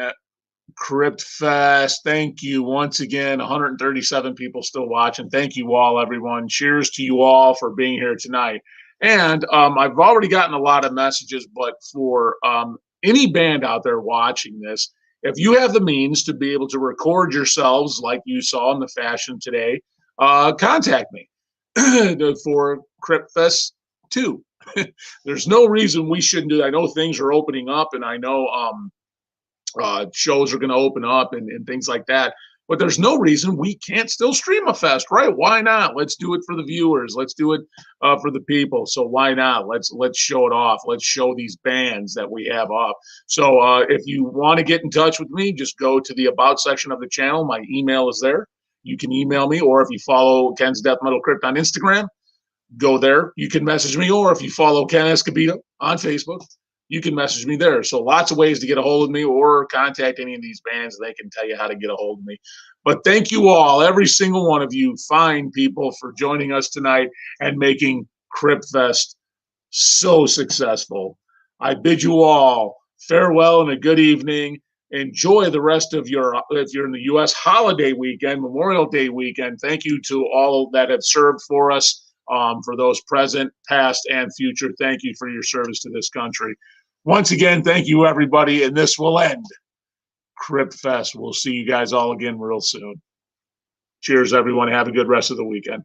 Crypt Fest. Thank you once again. 137 people still watching. Thank you all, everyone. Cheers to you all for being here tonight. And I've already gotten a lot of messages, but for any band out there watching this, if you have the means to be able to record yourselves like you saw in the fashion today, contact me for Crypt Fest 2. There's no reason we shouldn't do that. I know things are opening up, and I know shows are going to open up and things like that. But there's no reason we can't still stream a fest, right? Why not? Let's do it for the viewers. Let's do it for the people. So why not? Let's show it off. Let's show these bands that we have off. So if you want to get in touch with me, just go to the About section of the channel. My email is there. You can email me, or if you follow Ken's Death Metal Crypt on Instagram, go there. You can message me, or if you follow Ken Escobedo on Facebook, you can message me there. So lots of ways to get a hold of me or contact any of these bands. They can tell you how to get a hold of me. But thank you all, every single one of you fine people, for joining us tonight and making Crypt Fest so successful. I bid you all farewell and a good evening. Enjoy the rest of your, if you're in the U.S., holiday weekend, Memorial Day weekend. Thank you to all that have served for us, for those present, past, and future. Thank you for your service to this country. Once again, thank you, everybody, and this will end Crypt Fest. We'll see you guys all again real soon. Cheers, everyone. Have a good rest of the weekend.